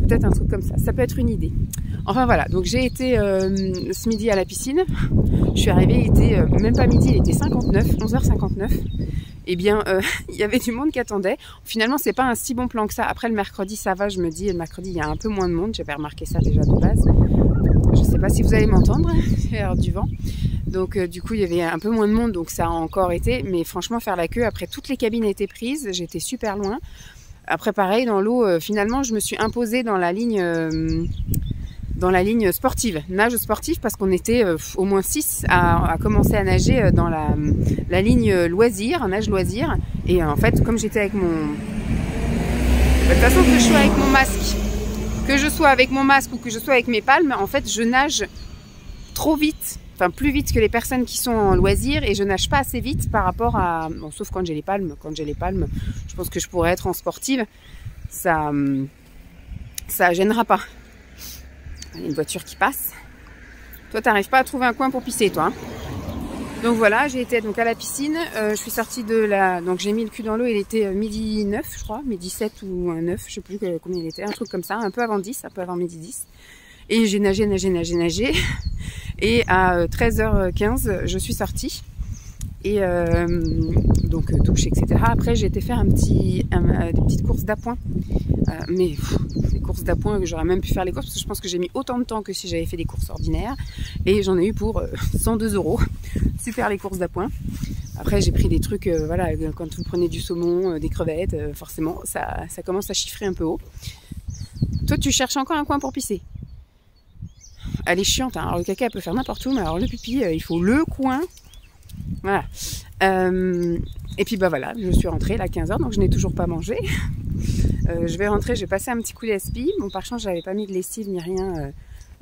peut-être un truc comme ça. Ça peut être une idée. Enfin voilà, donc j'ai été ce midi à la piscine. Je suis arrivée, il était même pas midi, il était 11h59. Eh bien, il y avait du monde qui attendait. Finalement, c'est pas un si bon plan que ça. Après le mercredi, ça va, je me dis, le mercredi, il y a un peu moins de monde. J'avais remarqué ça déjà de base. Je sais pas si vous allez m'entendre, il y a du vent. Donc du coup, il y avait un peu moins de monde, donc ça a encore été. Mais franchement, faire la queue, après toutes les cabines étaient prises, j'étais super loin. Après pareil, dans l'eau, finalement, je me suis imposée dans la ligne sportive, nage sportive, parce qu'on était au moins 6 à commencer à nager dans la ligne loisir, nage loisir. Et en fait, comme j'étais avec mon... De toute façon, que je sois avec mon masque, ou que je sois avec mes palmes, en fait, je nage trop vite. Enfin, plus vite que les personnes qui sont en loisir, et je nage pas assez vite par rapport à... Bon, sauf quand j'ai les palmes. Quand j'ai les palmes, je pense que je pourrais être en sportive. Ça gênera pas. Il y a une voiture qui passe. Toi, t'arrives pas à trouver un coin pour pisser, toi. Hein. Donc voilà, j'ai été donc à la piscine. Je suis sortie de la... Donc j'ai mis le cul dans l'eau, il était midi 9, je crois. Midi 7 ou 9, je sais plus combien il était. Un truc comme ça, un peu avant 10, un peu avant midi 10. Et j'ai nagé. Et à 13h15, je suis sortie. Et donc douche, etc. Après, j'ai été faire des petites courses d'appoint. Mais des courses d'appoint, j'aurais même pu faire les courses, parce que je pense que j'ai mis autant de temps que si j'avais fait des courses ordinaires. Et j'en ai eu pour 102 €. Super les courses d'appoint. Après, j'ai pris des trucs, voilà, quand vous prenez du saumon, des crevettes, forcément, ça commence à chiffrer un peu haut. Toi, tu cherches encore un coin pour pisser. Elle est chiante, hein. Alors le caca, elle peut faire n'importe où, mais alors le pipi, il faut le coin. Voilà. Et puis voilà, je suis rentrée à 15h, donc je n'ai toujours pas mangé. Je vais rentrer, je vais passer un petit coup d'aspi. Bon, par chance, j'avais pas mis de lessive ni rien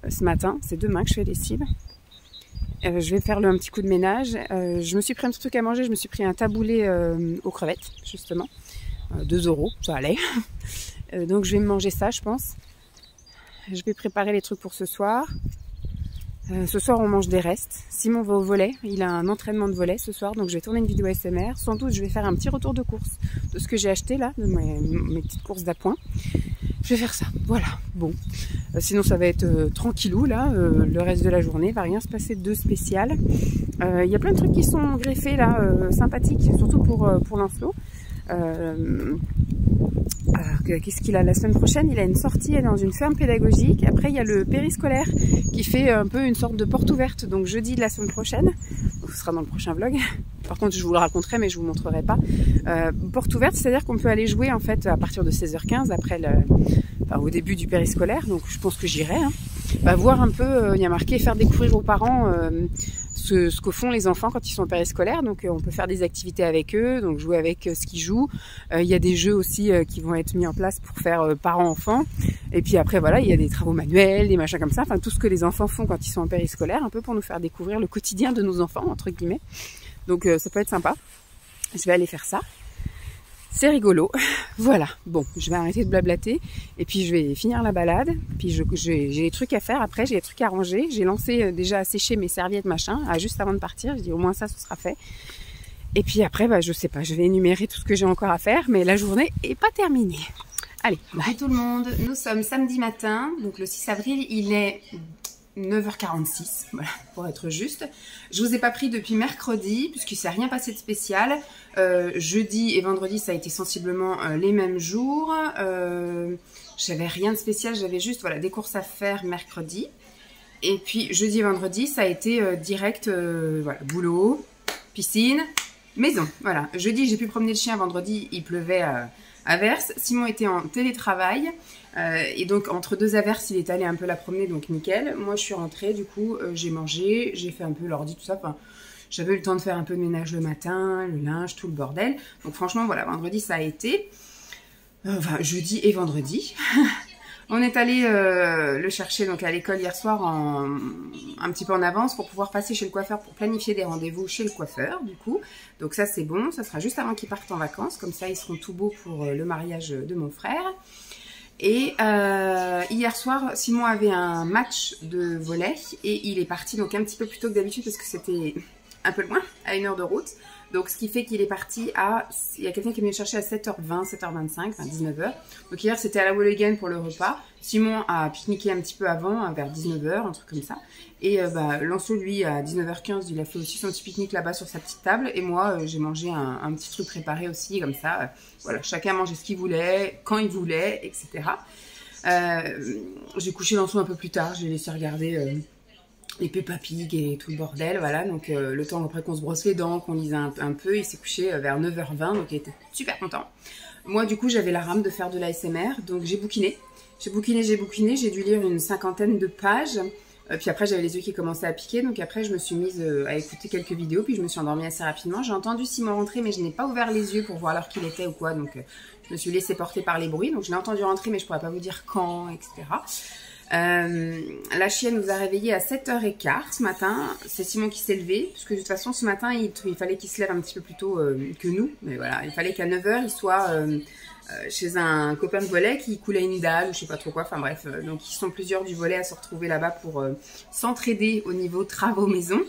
ce matin. C'est demain que je fais lessive. Je vais faire un petit coup de ménage. Je me suis pris un petit truc à manger. Je me suis pris un taboulé aux crevettes, justement. 2 €, ça allait. Donc je vais me manger ça, je pense. Je vais préparer les trucs pour ce soir. Ce soir, on mange des restes. Simon va au volley. Il a un entraînement de volley ce soir, donc je vais tourner une vidéo ASMR. Sans doute, je vais faire un petit retour de course de ce que j'ai acheté là, de mes petites courses d'appoint. Je vais faire ça. Voilà. Bon. Sinon, ça va être tranquillou là. Le reste de la journée, il va rien se passer de spécial. Il y a plein de trucs qui sont greffés là, sympathiques, surtout pour Lancelot. Qu'est-ce qu'il a la semaine prochaine? Il a une sortie dans une ferme pédagogique. Après, il y a le périscolaire qui fait un peu une sorte de porte ouverte. Donc jeudi de la semaine prochaine, ce sera dans le prochain vlog. Par contre, je vous le raconterai, mais je vous montrerai pas. Porte ouverte, c'est-à-dire qu'on peut aller jouer en fait à partir de 16h15 après au début du périscolaire. Donc je pense que j'irai. Voir un peu. Il y a marqué faire découvrir aux parents. Ce que font les enfants quand ils sont en périscolaire. Donc on peut faire des activités avec eux, donc jouer avec ce qu'ils jouent. Il y a des jeux aussi qui vont être mis en place pour faire parents-enfants. Et puis après voilà, il y a des travaux manuels, des machins comme ça, enfin tout ce que les enfants font quand ils sont en périscolaire, un peu pour nous faire découvrir le quotidien de nos enfants, entre guillemets. Donc ça peut être sympa. Je vais aller faire ça. C'est rigolo. Voilà. Bon, je vais arrêter de blablater. Et puis, je vais finir la balade. Puis, j'ai des trucs à faire après. J'ai des trucs à ranger. J'ai lancé déjà à sécher mes serviettes, machin, juste avant de partir. Je dis, au moins ça, ce sera fait. Et puis après, je sais pas. Je vais énumérer tout ce que j'ai encore à faire. Mais la journée est pas terminée. Allez. Bye tout le monde. Nous sommes samedi matin. Donc, le 6 avril, il est 9h46, voilà, pour être juste. Je vous ai pas pris depuis mercredi, puisqu'il ne s'est rien passé de spécial. Jeudi et vendredi, ça a été sensiblement les mêmes jours. J'avais rien de spécial, j'avais juste voilà, des courses à faire mercredi. Et puis jeudi et vendredi, ça a été direct, voilà, boulot, piscine, maison. Voilà. Jeudi, j'ai pu promener le chien, vendredi, il pleuvait à verse. Simon était en télétravail. Et donc entre deux averses il est allé un peu la promener, donc nickel. Moi je suis rentrée, du coup j'ai mangé, j'ai fait un peu l'ordi, tout ça, enfin, j'avais eu le temps de faire un peu de ménage le matin, le linge, tout le bordel. Donc franchement voilà, vendredi ça a été, enfin jeudi et vendredi. On est allé le chercher donc à l'école hier soir un petit peu en avance pour pouvoir passer chez le coiffeur pour planifier des rendez-vous chez le coiffeur du coup. Donc ça c'est bon, ça sera juste avant qu'ils partent en vacances, comme ça ils seront tout beaux pour le mariage de mon frère. Et hier soir, Simon avait un match de volley et il est parti donc un petit peu plus tôt que d'habitude parce que c'était un peu loin, à 1 heure de route. Donc ce qui fait qu'il est parti il y a quelqu'un qui est venu le chercher à 7h20, 7h25, enfin 19h. Donc hier c'était à la Walligen pour le repas. Simon a pique-niqué un petit peu avant, vers 19h, un truc comme ça. Et Lancelot, lui, à 19h15, il a fait aussi son petit pique-nique là-bas sur sa petite table. Et moi, j'ai mangé un petit truc préparé aussi, comme ça. Voilà, chacun mangeait ce qu'il voulait, quand il voulait, etc. J'ai couché Lancelot un peu plus tard, j'ai laissé regarder les Peppa Pig et tout le bordel, voilà. Donc le temps après qu'on se brosse les dents, qu'on lise un peu, il s'est couché vers 9h20, donc il était super content. Moi, du coup, j'avais la rame de faire de l'ASMR, donc j'ai bouquiné. J'ai dû lire une 50aine de pages. Puis après, j'avais les yeux qui commençaient à piquer. Donc après, je me suis mise à écouter quelques vidéos. Puis je me suis endormie assez rapidement. J'ai entendu Simon rentrer, mais je n'ai pas ouvert les yeux pour voir l'heure qu'il était ou quoi. Donc je me suis laissée porter par les bruits. Donc je l'ai entendu rentrer, mais je ne pourrais pas vous dire quand, etc. La chienne nous a réveillés à 7h15 ce matin. C'est Simon qui s'est levé. Parce que de toute façon, ce matin, il fallait qu'il se lève un petit peu plus tôt que nous. Mais voilà, il fallait qu'à 9h, il soit chez un copain de volley qui coulait une dalle ou je sais pas trop quoi, enfin bref, donc ils sont plusieurs du volley à se retrouver là-bas pour s'entraider au niveau travaux maison.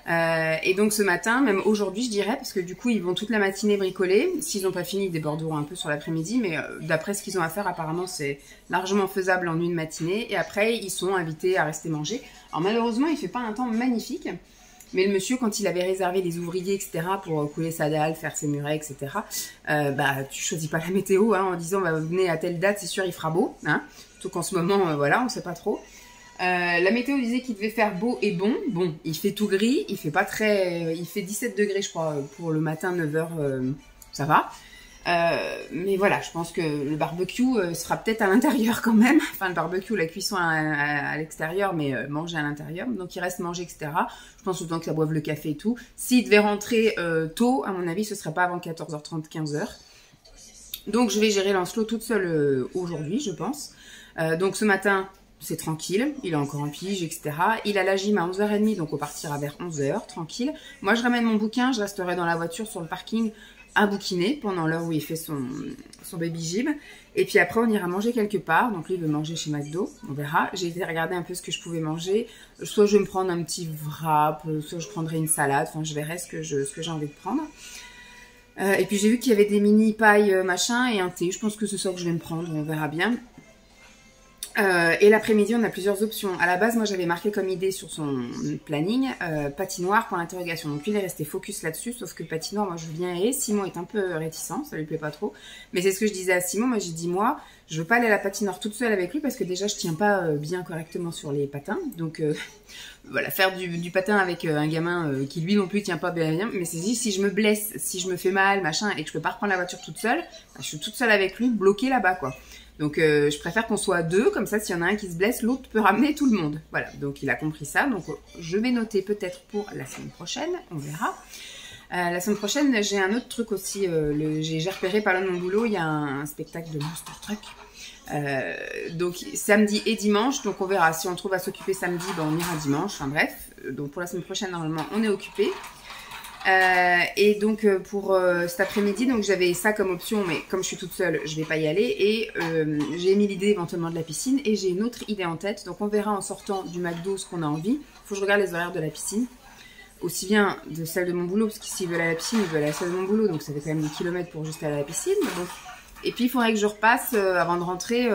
Et donc ce matin, même aujourd'hui je dirais, parce que du coup ils vont toute la matinée bricoler, s'ils n'ont pas fini ils déborderont un peu sur l'après-midi, mais d'après ce qu'ils ont à faire apparemment c'est largement faisable en une matinée, et après ils sont invités à rester manger. Alors malheureusement il fait pas un temps magnifique, mais le monsieur, quand il avait réservé les ouvriers, etc., pour couler sa dalle, faire ses murets, etc., tu choisis pas la météo en disant venez à telle date, c'est sûr, il fera beau. Surtout qu'en ce moment, voilà, on sait pas trop. La météo disait qu'il devait faire beau et bon. Bon, il fait tout gris, il fait pas très... il fait 17 degrés, je crois, pour le matin, 9h, ça va. Mais voilà, je pense que le barbecue sera peut-être à l'intérieur quand même. Enfin, le barbecue, la cuisson à l'extérieur, mais manger à l'intérieur. Donc, il reste manger, etc. Je pense autant que ça boive le café et tout. S'il devait rentrer tôt, à mon avis, ce serait pas avant 14h30, 15h. Donc, je vais gérer Lancelot toute seule aujourd'hui, je pense. Donc, ce matin, c'est tranquille. Il est encore en pige, etc. Il a la gym à 11h30, donc on partira vers 11h, tranquille. Moi, je ramène mon bouquin. Je resterai dans la voiture sur le parking à bouquiner pendant l'heure où il fait son baby gym. Et puis après, on ira manger quelque part. Donc lui, il veut manger chez McDo. On verra. J'ai été regarder un peu ce que je pouvais manger. Soit je vais me prendre un petit wrap, soit je prendrai une salade. Enfin, je verrai ce que j'ai envie de prendre. Et puis j'ai vu qu'il y avait des mini pailles machin et un thé. Je pense que c'est ça que je vais me prendre. On verra bien. Et l'après-midi, on a plusieurs options. À la base, moi, j'avais marqué comme idée sur son planning patinoire pour l'interrogation. Donc lui, il est resté focus là-dessus, sauf que patinoire, moi, je viens et Simon est un peu réticent, ça lui plaît pas trop. Mais c'est ce que je disais à Simon. Moi, j'ai dit, moi, je veux pas aller à la patinoire toute seule avec lui parce que déjà, je tiens pas bien correctement sur les patins. Donc voilà, faire du patin avec un gamin qui lui non plus tient pas bien. Mais c'est dit, si je me blesse, si je me fais mal, machin, et que je peux pas reprendre la voiture toute seule, bah, je suis toute seule avec lui, bloquée là-bas, quoi. Donc je préfère qu'on soit deux, comme ça s'il y en a un qui se blesse, l'autre peut ramener tout le monde. Voilà, donc il a compris ça. Donc je vais noter peut-être pour la semaine prochaine, on verra. La semaine prochaine, j'ai un autre truc aussi. J'ai repéré par là de mon boulot, il y a un spectacle de Monster Truck. Donc samedi et dimanche, donc on verra. Si on trouve à s'occuper samedi, ben, on ira dimanche. Enfin bref, donc pour la semaine prochaine, normalement, on est occupé. Et donc pour cet après-midi, donc j'avais ça comme option, mais comme je suis toute seule, je vais pas y aller. Et j'ai mis l'idée éventuellement de la piscine et j'ai une autre idée en tête. Donc on verra en sortant du McDo ce qu'on a envie. Faut que je regarde les horaires de la piscine, aussi bien de celle de mon boulot, parce que s'ils veulent aller à la piscine, ils veulent aller à celle de mon boulot, donc ça fait quand même des kilomètres pour juste aller à la piscine. Bon. Et puis il faudrait que je repasse avant de rentrer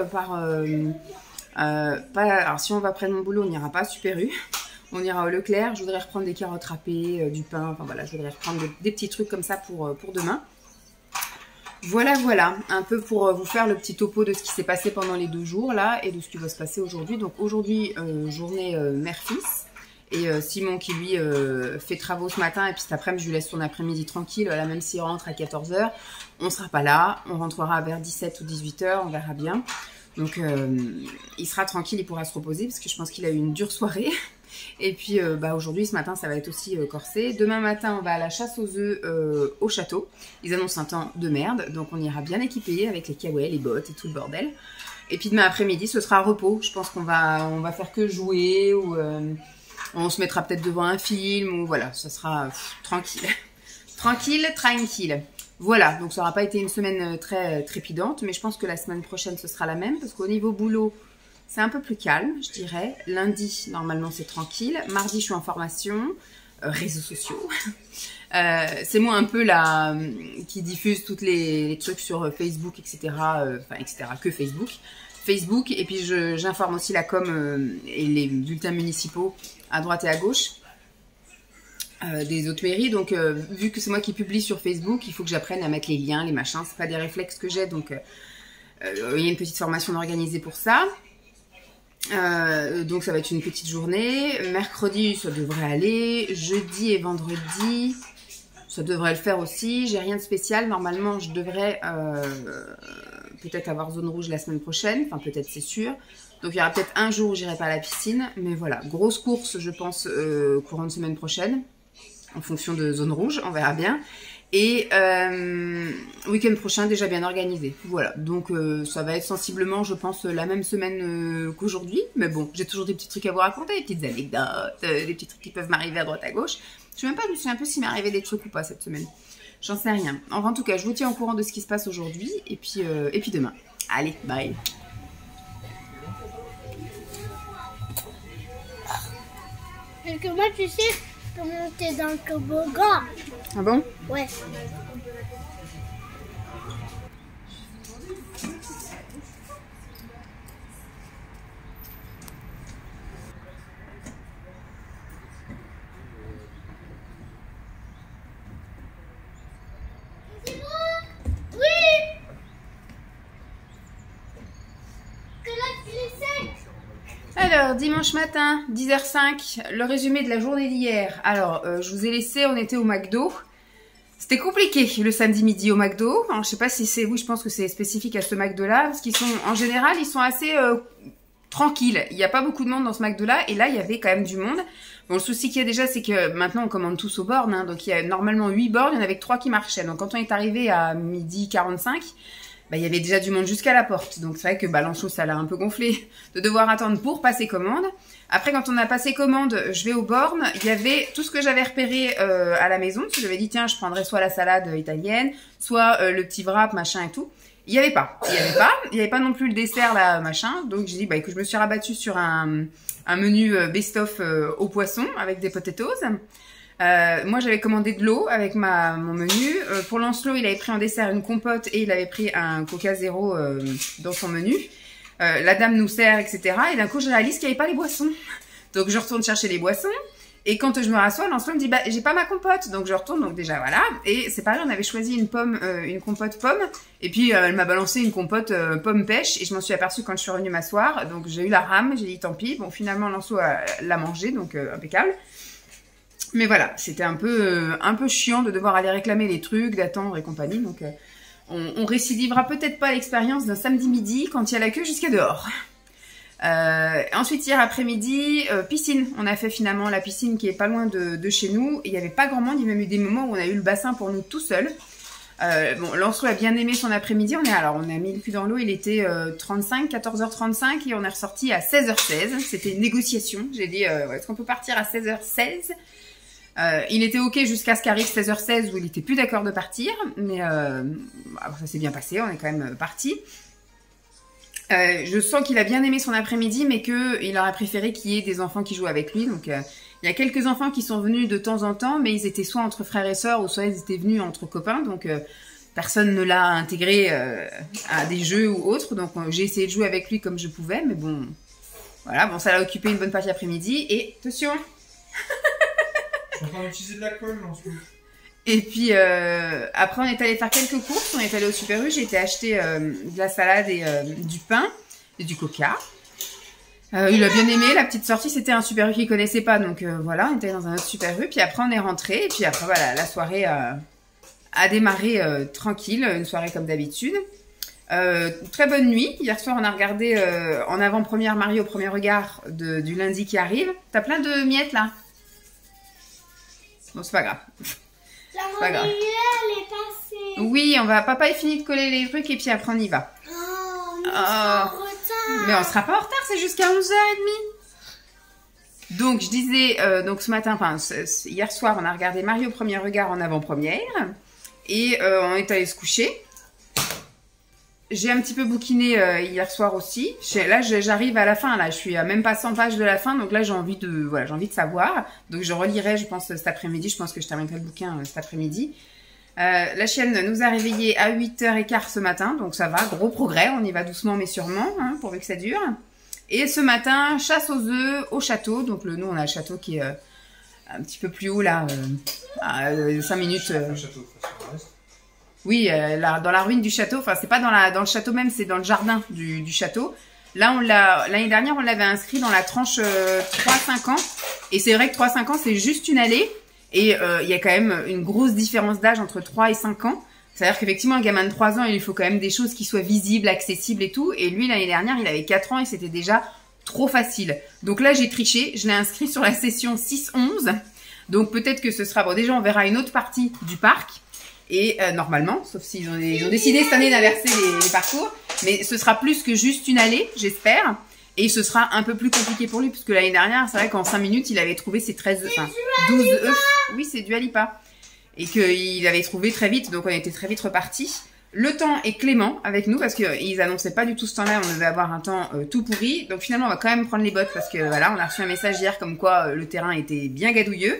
alors si on va près de mon boulot, on n'ira pas à Super U. On ira au Leclerc, je voudrais reprendre des carottes râpées, du pain, enfin voilà, je voudrais reprendre des petits trucs comme ça pour demain. Voilà, un peu pour vous faire le petit topo de ce qui s'est passé pendant les 2 jours là et de ce qui va se passer aujourd'hui. Donc aujourd'hui, journée mère-fils et Simon qui lui fait travaux ce matin et puis cet après-midi, je lui laisse son après-midi tranquille, là même s'il rentre à 14 h, on sera pas là, on rentrera vers 17 ou 18 h, on verra bien. Donc il sera tranquille, il pourra se reposer parce que je pense qu'il a eu une dure soirée. Et puis aujourd'hui, ce matin, ça va être aussi corsé. Demain matin, on va à la chasse aux œufs au château. Ils annoncent un temps de merde, donc on ira bien équipé avec les kawaii, les bottes et tout le bordel. Et puis demain après-midi, ce sera repos. Je pense qu'on va faire que jouer ou on se mettra peut-être devant un film ou voilà, ça sera tranquille. Tranquille. Voilà, donc ça n'aura pas été une semaine très trépidante, mais je pense que la semaine prochaine, ce sera la même parce qu'au niveau boulot, c'est un peu plus calme, je dirais. Lundi, normalement, c'est tranquille. Mardi, je suis en formation, réseaux sociaux. C'est moi un peu là qui diffuse tous les trucs sur Facebook, etc. Enfin, etc. Que Facebook. Et puis, j'informe aussi la com et les bulletins municipaux à droite et à gauche des autres mairies. Donc, vu que c'est moi qui publie sur Facebook, il faut que j'apprenne à mettre les liens, les machins. C'est pas des réflexes que j'ai, donc il y a une petite formation organisée pour ça. Donc ça va être une petite journée. Mercredi ça devrait aller. Jeudi et vendredi ça devrait le faire aussi. J'ai rien de spécial. Normalement je devrais peut-être avoir zone rouge la semaine prochaine. Enfin peut-être, c'est sûr. Donc il y aura peut-être un jour où j'irai pas à la piscine. Mais voilà, grosse course je pense courant de semaine prochaine. En fonction de zone rouge, on verra bien. Et week-end prochain déjà bien organisé. Voilà, donc ça va être sensiblement, je pense, la même semaine qu'aujourd'hui. Mais bon, j'ai toujours des petits trucs à vous raconter, des petites anecdotes, des petits trucs qui peuvent m'arriver à droite à gauche. Je sais même pas, je me souviens un peu s'il m'est arrivé des trucs ou pas cette semaine. J'en sais rien. Enfin, en tout cas, je vous tiens au courant de ce qui se passe aujourd'hui et puis demain. Allez, bye. Parce que moi, tu sais, je peux monter dans le toboggan. Ah bon? Ouais. Alors, dimanche matin, 10h05, le résumé de la journée d'hier. Alors, je vous ai laissé, on était au McDo. C'était compliqué le samedi midi au McDo. Alors, je sais pas si c'est... Oui, je pense que c'est spécifique à ce McDo-là. Parce qu'ils sont, en général, ils sont assez tranquilles. Il n'y a pas beaucoup de monde dans ce McDo-là. Et là, il y avait quand même du monde. Bon, le souci qu'il y a déjà, c'est que maintenant, on commande tous aux bornes. Hein, donc, il y a normalement 8 bornes. Il y en avait que 3 qui marchaient. Donc, quand on est arrivé à 12h45... bah, y avait déjà du monde jusqu'à la porte. Donc c'est vrai que Lancelot, ça l'a un peu gonflé de devoir attendre pour passer commande. Après, quand on a passé commande, je vais aux bornes. Il y avait tout ce que j'avais repéré à la maison. Parce que j'avais dit, tiens, je prendrais soit la salade italienne, soit le petit wrap, machin et tout. Il n'y avait pas. Il n'y avait pas non plus le dessert, là, machin. Donc j'ai dit, bah, que je me suis rabattue sur un menu best-of au poisson avec des potatoes. Moi, j'avais commandé de l'eau avec mon menu. Pour Lancelot, il avait pris en dessert une compote et il avait pris un Coca Zéro dans son menu. La dame nous sert, etc. Et d'un coup, je réalise qu'il n'y avait pas les boissons. Donc, je retourne chercher les boissons. Et quand je me rassois, Lancelot me dit, bah, j'ai pas ma compote. Donc, je retourne. Donc, déjà, voilà. Et c'est pareil, on avait choisi une compote pomme. Et puis, elle m'a balancé une compote pomme pêche. Et je m'en suis aperçue quand je suis revenue m'asseoir. Donc, j'ai eu la rame. J'ai dit, tant pis. Bon, finalement, Lancelot l'a mangé. Donc, impeccable. Mais voilà, c'était un peu chiant de devoir aller réclamer les trucs, d'attendre et compagnie. Donc, on récidivera peut-être pas l'expérience d'un samedi midi quand il y a la queue jusqu'à dehors. Ensuite, hier après-midi, piscine. On a fait finalement la piscine qui est pas loin de chez nous. Il n'y avait pas grand monde. Il y a même eu des moments où on a eu le bassin pour nous tout seul. Bon, Lancelot a bien aimé son après-midi. On a mis le cul dans l'eau. Il était 14h35 et on est ressorti à 16h16. C'était une négociation. J'ai dit, est-ce qu'on peut partir à 16h16 ? Il était ok jusqu'à ce qu'arrive 16h16 où il était plus d'accord de partir, mais ça s'est bien passé, on est quand même parti. Je sens qu'il a bien aimé son après-midi, mais qu'il aurait préféré qu'il y ait des enfants qui jouent avec lui. Donc il y a quelques enfants qui sont venus de temps en temps, mais ils étaient soit entre frères et sœurs, ou soit ils étaient venus entre copains, donc personne ne l'a intégré à des jeux ou autres. Donc j'ai essayé de jouer avec lui comme je pouvais, mais bon, voilà, bon, ça l'a occupé une bonne partie d'après-midi. Et attention. Je suis en train d'utiliser de la colle en ce moment. Et puis après on est allé faire quelques courses, on est allé au Super U, j'ai été acheter de la salade et du pain et du coca. Il a bien aimé, la petite sortie, c'était un Super U qu'il connaissait pas, donc voilà, on était dans un autre Super U, puis après on est rentré, et puis après voilà, la soirée a démarré tranquille, une soirée comme d'habitude. Très bonne nuit, hier soir on a regardé en avant-première Marie au premier regard du lundi qui arrive. T'as plein de miettes là. Bon, c'est pas grave. La elle est passée. Oui, papa est fini de coller les trucs et puis après on y va. Oh, on sera en retard. Mais on sera pas en retard, c'est jusqu'à 11h30. Donc je disais, donc ce matin, hier soir, on a regardé Marie au premier regard en avant-première et on est allé se coucher. J'ai un petit peu bouquiné hier soir aussi. Là, j'arrive à la fin. Là, je suis à même pas 100 pages de la fin. Donc là, j'ai envie de savoir. Donc je relirai, je pense, cet après-midi. Je pense que je terminerai le bouquin cet après-midi. La chienne nous a réveillés à 8h15 ce matin. Donc ça va, gros progrès. On y va doucement mais sûrement, hein, pourvu que ça dure. Et ce matin, chasse aux œufs au château. Donc nous, on a le château qui est un petit peu plus haut, là, à 5 minutes. Le château de façon reste. Oui, là, dans la ruine du château, enfin c'est pas dans le château même, c'est dans le jardin du château. Là, l'année dernière, on l'avait inscrit dans la tranche 3-5 ans. Et c'est vrai que 3-5 ans, c'est juste une allée. Et il y a quand même une grosse différence d'âge entre 3 et 5 ans. C'est-à-dire qu'effectivement, un gamin de 3 ans, il lui faut quand même des choses qui soient visibles, accessibles et tout. Et lui, l'année dernière, il avait 4 ans et c'était déjà trop facile. Donc là, j'ai triché. Je l'ai inscrit sur la session 6-11. Donc peut-être que ce sera... Bon, déjà, on verra une autre partie du parc. Et normalement, sauf s'ils ont décidé cette année d'inverser les parcours, mais ce sera plus que juste une allée, j'espère. Et ce sera un peu plus compliqué pour lui, puisque l'année dernière, c'est vrai qu'en 5 minutes, il avait trouvé ses 12 œufs. Oui, c'est du Alipa. Et qu'il avait trouvé très vite, donc on était très vite repartis. Le temps est clément avec nous, parce qu'ils annonçaient pas du tout ce temps-là, on devait avoir un temps tout pourri. Donc finalement, on va quand même prendre les bottes, parce que voilà, on a reçu un message hier comme quoi le terrain était bien gadouilleux.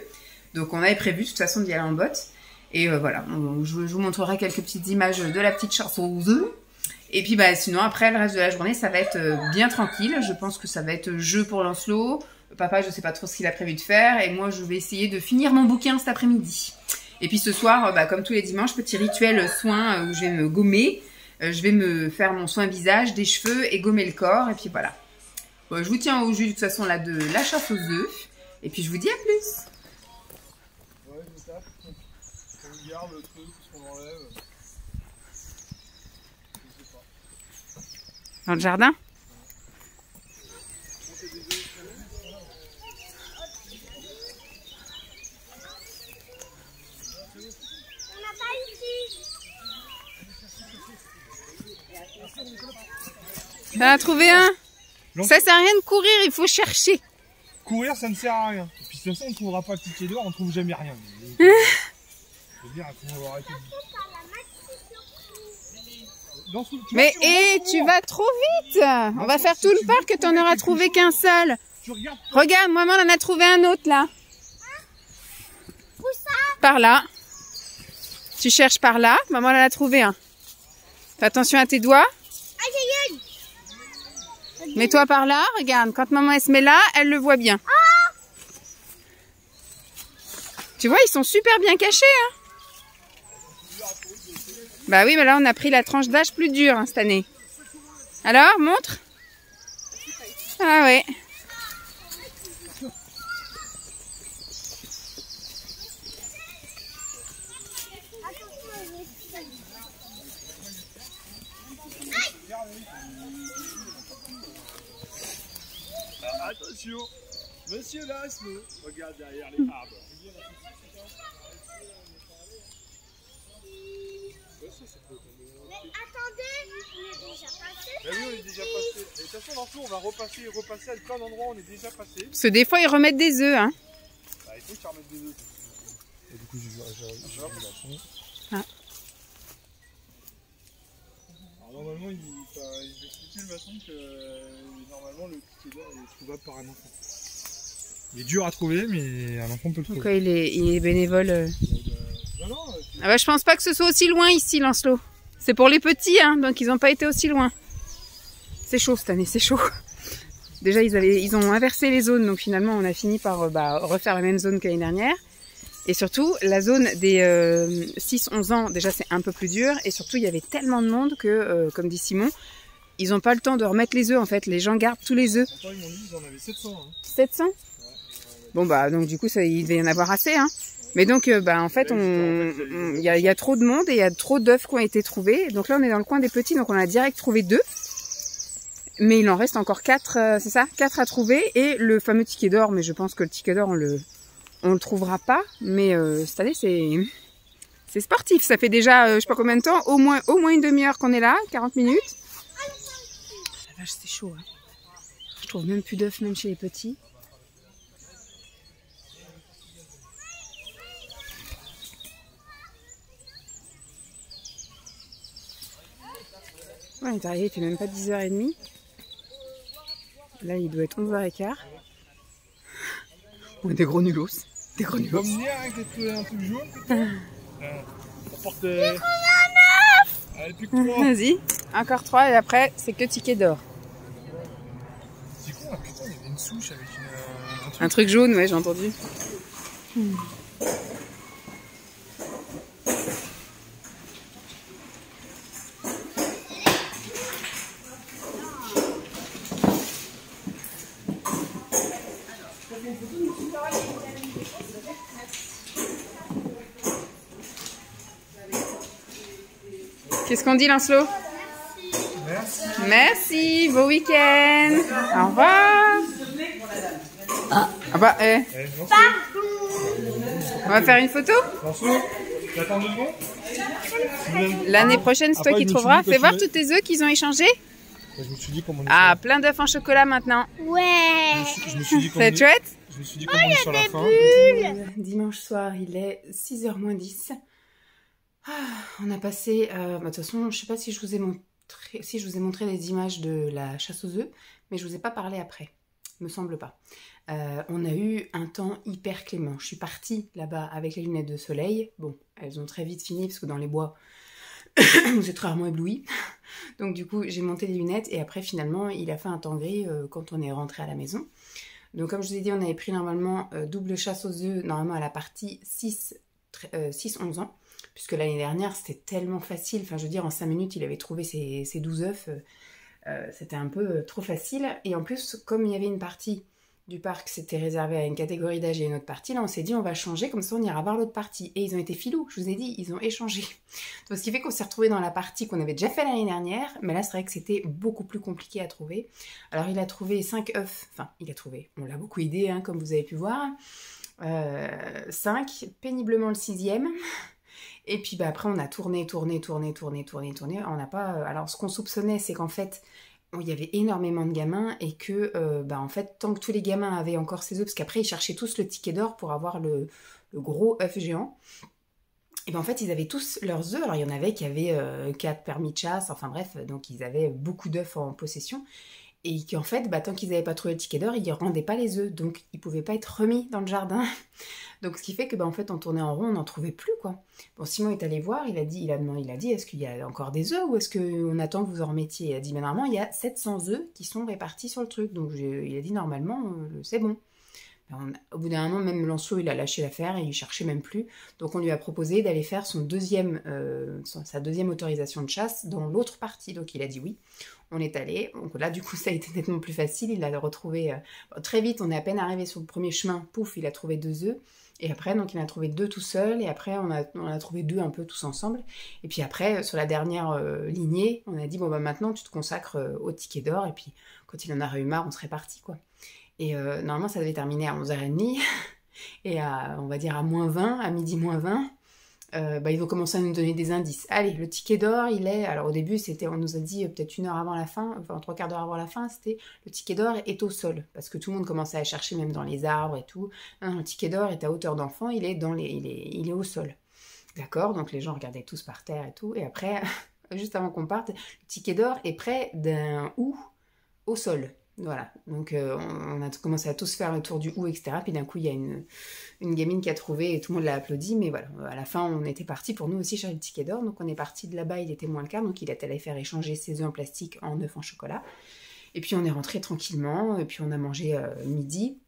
Donc on avait prévu de toute façon d'y aller en bottes. Et voilà, je vous montrerai quelques petites images de la petite chasse aux œufs. Et puis sinon après le reste de la journée ça va être bien tranquille. Je pense que ça va être jeu pour Lancelot. Papa je sais pas trop ce qu'il a prévu de faire. Et moi je vais essayer de finir mon bouquin cet après-midi. Et puis ce soir, comme tous les dimanches, petit rituel soin où je vais me gommer. Je vais me faire mon soin visage, des cheveux et gommer le corps. Et puis voilà. Bon, je vous tiens au jus de toute façon là de la chasse aux œufs. Et puis je vous dis à plus. On garde le truc, qu'on enlève. Je sais pas. Dans le jardin? On n'a pas ici. T'en as trouvé un? Non. Ça sert à rien de courir, il faut chercher. Courir, ça ne sert à rien. Et puis de toute façon, on ne trouvera pas le ticket d'or, on ne trouve jamais rien. Je veux dire, il faut arrêter. Mais tu vas trop vite. On va faire tout le parc que t'en auras trouvé qu'un seul. Regarde, maman en a trouvé un autre là. Où ça? Par là. Tu cherches par là, maman en a trouvé un. Fais attention à tes doigts. Aïe, aïe, aïe. Mets-toi par là, regarde, quand maman elle se met là, elle le voit bien. Tu vois, ils sont super bien cachés. Hein. Bah oui, mais là on a pris la tranche d'âge plus dure hein, cette année. Alors, montre. Ah ouais. Attention, monsieur Laszlo, regarde derrière les arbres. Mais attendez, on est déjà passé. Ben oui, on est déjà passé. Et de toute façon, dans le on va repasser à plein d'endroits, on est déjà passé. Parce que des fois ils remettent des œufs. Hein. Bah, il faut qu'ils remettent des œufs. Et du coup, j'ai remis la son. Ah. Alors, normalement, il expliquer le maçon que normalement, le ticket d'or est trouvable par un enfant. Il est dur à trouver, mais un enfant peut le trouver. Pourquoi il est bénévole Non, Ah bah, je pense pas que ce soit aussi loin ici, Lancelot. C'est pour les petits, hein, donc ils n'ont pas été aussi loin. C'est chaud cette année, c'est chaud. Déjà, ils ont inversé les zones, donc finalement, on a fini par refaire la même zone que l'année dernière. Et surtout, la zone des 6-11 ans, déjà, c'est un peu plus dur. Et surtout, il y avait tellement de monde que, comme dit Simon, ils n'ont pas le temps de remettre les œufs, en fait. Les gens gardent tous les œufs. Attends, ils m'ont dit qu'ils en avaient 700. Hein. 700 Bon, bah, donc du coup, il devait y en avoir assez, hein. Mais donc, en fait, il y a trop de monde et il y a trop d'œufs qui ont été trouvés. Donc là, on est dans le coin des petits, donc on a direct trouvé 2. Mais il en reste encore 4, c'est ça? 4 à trouver. Et le fameux ticket d'or, mais je pense que le ticket d'or, on le trouvera pas. Mais cette année, c'est sportif. Ça fait déjà, je sais pas combien de temps, au moins une demi-heure qu'on est là, 40 minutes. La vache, c'est chaud. Hein. Je trouve même plus d'œufs, même chez les petits. Ouais, on est arrivé, il fait même pas 10h30. Là, il doit être 11h15. On est des gros nulos. Des gros nulos. On va venir avec un truc jaune. On porte. Allez, plus que 3. Vas-y, encore 3 et après, c'est que ticket d'or. C'est con, là, putain, il y avait une souche avec un truc jaune, ouais, j'ai entendu. Qu'est-ce qu'on dit, Lancelot? Merci. Merci, beau week-end. Au revoir. Ah bah, on va faire une photo? Lancelot, t'attends 2 secondes? L'année prochaine, c'est toi qui trouveras. Fais voir tous tes œufs qu'ils ont échangés. Je me suis dit comment on est Ah, plein d'œufs en chocolat maintenant. Ouais. Je me suis dit comment C'est chouette? Je me suis dit comment on est sur la fin. Dimanche soir, il est 6h moins 10. Ah, on a passé... de toute façon, je sais pas si je vous ai montré des images de la chasse aux œufs, mais je vous ai pas parlé après. Me semble pas. On a eu un temps hyper clément. Je suis partie là-bas avec les lunettes de soleil. Bon, elles ont très vite fini parce que dans les bois, vous êtes rarement ébloui. Donc du coup, j'ai monté les lunettes et après finalement, il a fait un temps gris quand on est rentré à la maison. Donc comme je vous ai dit, on avait pris normalement double chasse aux œufs, normalement à la partie 6-11 ans. Puisque l'année dernière, c'était tellement facile. Enfin, je veux dire, en 5 minutes, il avait trouvé ses 12 œufs. C'était un peu trop facile. Et en plus, comme il y avait une partie du parc, c'était réservé à une catégorie d'âge et une autre partie, là, on s'est dit, on va changer, comme ça, on ira voir l'autre partie. Et ils ont été filous, je vous ai dit, ils ont échangé. Donc, ce qui fait qu'on s'est retrouvés dans la partie qu'on avait déjà fait l'année dernière. Mais là, c'est vrai que c'était beaucoup plus compliqué à trouver. Alors, il a trouvé 5 œufs. Enfin, il a trouvé. On l'a beaucoup aidé, hein, comme vous avez pu voir. 5, péniblement le 6e. Et puis bah, après, on a tourné. On n'a pas. Alors, ce qu'on soupçonnait, c'est qu'en fait, il y avait énormément de gamins et que, bah, en fait, tant que tous les gamins avaient encore ces œufs, parce qu'après, ils cherchaient tous le ticket d'or pour avoir le gros œuf géant. Et ben en fait, ils avaient tous leurs œufs. Alors, il y en avait qui avaient 4 permis de chasse. Enfin bref, donc ils avaient beaucoup d'œufs en possession. Et qu'en fait, bah, tant qu'ils n'avaient pas trouvé le ticket d'or, ils ne rendaient pas les œufs. Donc, ils ne pouvaient pas être remis dans le jardin. Donc, ce qui fait que, bah, en fait, on tournait en rond, on n'en trouvait plus, quoi. Bon, Simon est allé voir, il a dit, est-ce qu'il y a encore des œufs ou est-ce qu'on attend que vous en remettiez? Il a dit, mais normalement, il y a 700 œufs qui sont répartis sur le truc. Donc, il a dit, normalement, c'est bon. Au bout d'un moment, même Lancelot, il a lâché l'affaire et il cherchait même plus. Donc on lui a proposé d'aller faire sa deuxième autorisation de chasse dans l'autre partie. Donc il a dit oui. On est allé. Donc là, du coup, ça a été nettement plus facile. Il a retrouvé très vite. On est à peine arrivé sur le premier chemin. Pouf, il a trouvé 2 œufs. Et après, donc il en a trouvé 2 tout seul. Et après, on a trouvé 2 un peu tous ensemble. Et puis après, sur la dernière lignée, on a dit bon bah maintenant, tu te consacres au ticket d'or. Et puis quand il en a eu marre, on serait parti quoi. Et normalement, ça devait terminer à 11h30. Et on va dire à -20, à midi -20, bah, ils vont commencer à nous donner des indices. Allez, le ticket d'or, il est... Alors au début, on nous a dit peut-être 1 heure avant la fin, enfin 3/4 d'heure avant la fin, c'était le ticket d'or est au sol. Parce que tout le monde commençait à chercher même dans les arbres et tout. Non, le ticket d'or est à hauteur d'enfant, il est au sol. D'accord, donc les gens regardaient tous par terre et tout. Et après, juste avant qu'on parte, le ticket d'or est près d'un hou au sol. Voilà, donc on a commencé à tous faire le tour du hou, etc. Puis d'un coup, il y a une gamine qui a trouvé et tout le monde l'a applaudi. Mais voilà, à la fin, on était partis pour nous aussi chercher le ticket d'or. Donc on est parti de là-bas, il était moins le quart. Donc il est allé faire échanger ses œufs en plastique en œufs en chocolat. Et puis on est rentré tranquillement. Et puis on a mangé midi.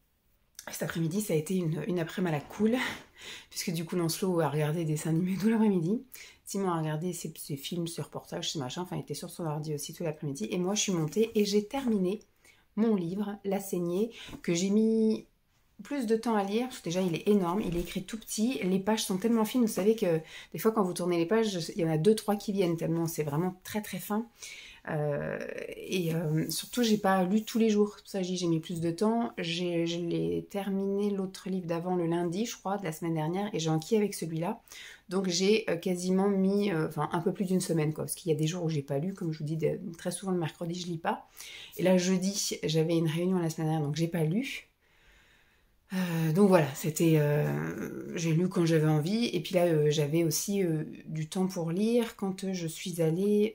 Cet après-midi, ça a été une après-midi à la cool. Puisque du coup, Lancelot a regardé des dessins animés tout l'après-midi. Simon a regardé ses films, ses reportages, ses machins. Enfin, il était sur son ordi aussi tout l'après-midi. Et moi, je suis montée et j'ai terminé mon livre, La Saignée, que j'ai mis plus de temps à lire, parce que déjà il est énorme, il est écrit tout petit, les pages sont tellement fines, vous savez que des fois quand vous tournez les pages, il y en a 2-3 qui viennent, tellement c'est vraiment très très fin. Surtout j'ai pas lu tous les jours, pour ça j'ai mis plus de temps. Je l'ai terminé l'autre livre d'avant le lundi je crois de la semaine dernière et j'ai enquillé avec celui-là, donc j'ai quasiment mis un peu plus d'1 semaine quoi, parce qu'il y a des jours où j'ai pas lu, comme je vous dis très souvent le mercredi je lis pas, et là jeudi j'avais une réunion la semaine dernière donc j'ai pas lu. Donc voilà, c'était j'ai lu quand j'avais envie, et puis là j'avais aussi du temps pour lire quand je suis allée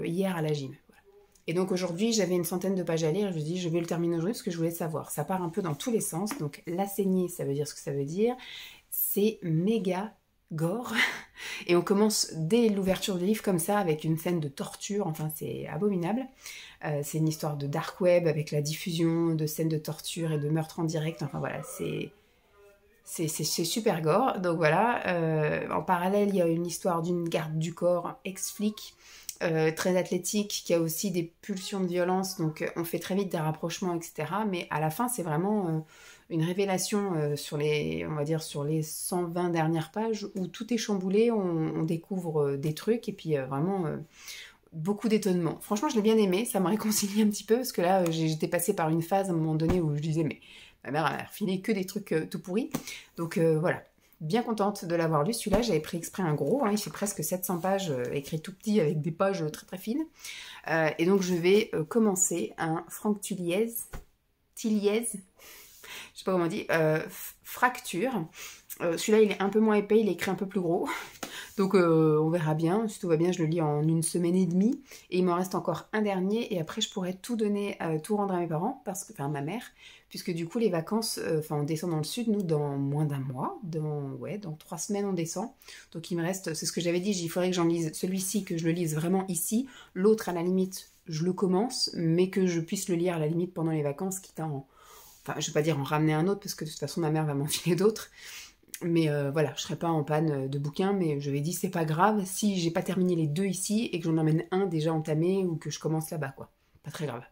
hier à la gym. Voilà. Et donc aujourd'hui j'avais une centaine de pages à lire, je me suis dit je vais le terminer aujourd'hui parce que je voulais savoir. Ça part un peu dans tous les sens, donc La Saignée ça veut dire ce que ça veut dire, c'est méga gore, et on commence dès l'ouverture du livre comme ça avec une scène de torture, enfin c'est abominable. C'est une histoire de dark web avec la diffusion de scènes de torture et de meurtres en direct, enfin voilà, c'est super gore. Donc voilà, en parallèle il y a une histoire d'une garde du corps ex-flic, très athlétique, qui a aussi des pulsions de violence, donc on fait très vite des rapprochements, etc. Mais à la fin c'est vraiment une révélation sur les 120 dernières pages où tout est chamboulé, on découvre des trucs, et puis vraiment beaucoup d'étonnement. Franchement, je l'ai bien aimé, ça m'a réconcilié un petit peu, parce que là, j'étais passée par une phase à un moment donné où je disais, mais ma mère a refilé que des trucs tout pourris. Donc voilà, bien contente de l'avoir lu. Celui-là, j'avais pris exprès un gros, hein, il fait presque 700 pages, écrit tout petit, avec des pages très très fines. Et donc, je vais commencer un Franck Tilliez, je sais pas comment on dit, Fracture. Celui-là, il est un peu moins épais, il est écrit un peu plus gros. Donc, on verra bien. Si tout va bien, je le lis en 1 semaine et demie. Et il m'en reste encore un dernier. Et après, je pourrais tout donner, tout rendre à mes parents, enfin ma mère. Puisque du coup, les vacances, on descend dans le sud, nous, dans moins d'1 mois. Dans 3 semaines, on descend. Donc, il me reste, c'est ce que j'avais dit, il faudrait que j'en lise celui-ci, que je le lise vraiment ici. L'autre, à la limite, je le commence, mais que je puisse le lire à la limite pendant les vacances, quitte à Enfin, je vais pas dire en ramener un autre, parce que de toute façon, ma mère va m'en filer d'autres. Mais voilà, je serai pas en panne de bouquins, mais je lui ai dit, c'est pas grave si j'ai pas terminé les 2 ici et que j'en emmène un déjà entamé ou que je commence là-bas, quoi. Pas très grave.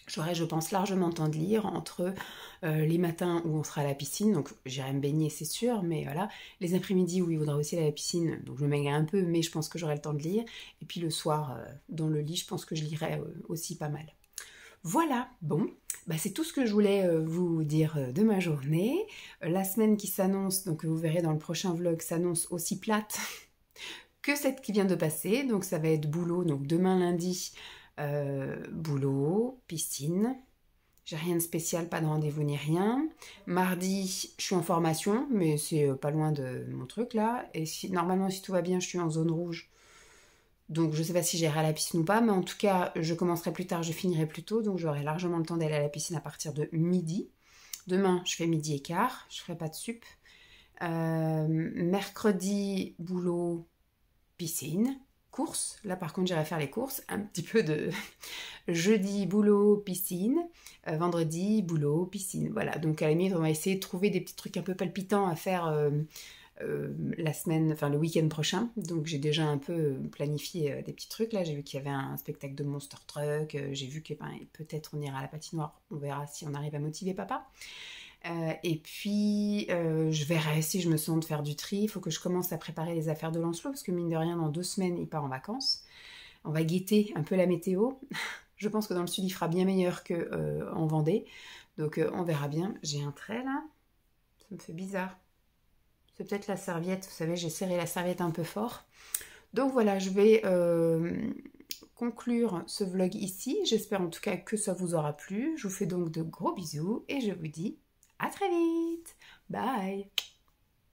J'aurai, je pense, largement le temps de lire entre les matins où on sera à la piscine, donc j'irai me baigner, c'est sûr, mais voilà, les après-midi où il faudra aussi aller à la piscine, donc je me baignerai un peu, mais je pense que j'aurai le temps de lire. Et puis le soir, dans le lit, je pense que je lirai aussi pas mal. Voilà, bon, bah c'est tout ce que je voulais vous dire de ma journée. La semaine qui s'annonce, donc vous verrez dans le prochain vlog, s'annonce aussi plate que cette qui vient de passer. Donc ça va être boulot, donc demain lundi, boulot, piscine. J'ai rien de spécial, pas de rendez-vous ni rien. Mardi, je suis en formation, mais c'est pas loin de mon truc là. Et normalement, si tout va bien, je suis en zone rouge. Donc je sais pas si j'irai à la piscine ou pas, mais en tout cas, je commencerai plus tard, je finirai plus tôt. Donc j'aurai largement le temps d'aller à la piscine à partir de midi. Demain, je fais midi et quart, je ferai pas de sup. Mercredi, boulot, piscine. Courses, là par contre j'irai faire les courses, un petit peu de jeudi boulot piscine, vendredi boulot piscine, voilà, donc à la limite on va essayer de trouver des petits trucs un peu palpitants à faire la semaine, enfin le week-end prochain, donc j'ai déjà un peu planifié des petits trucs là, j'ai vu qu'il y avait un spectacle de Monster Truck, j'ai vu que peut-être on ira à la patinoire, on verra si on arrive à motiver papa. Et puis je verrai si je me sens de faire du tri. Il faut que je commence à préparer les affaires de Lancelot parce que mine de rien dans 2 semaines il part en vacances. On va guetter un peu la météo. Je pense que dans le sud il fera bien meilleur qu'en Vendée. Donc on verra bien. J'ai un trait là. Ça me fait bizarre. C'est peut-être la serviette. Vous savez, j'ai serré la serviette un peu fort. Donc voilà, je vais conclure ce vlog ici. J'espère en tout cas que ça vous aura plu. Je vous fais donc de gros bisous et je vous dis à très vite. Bye.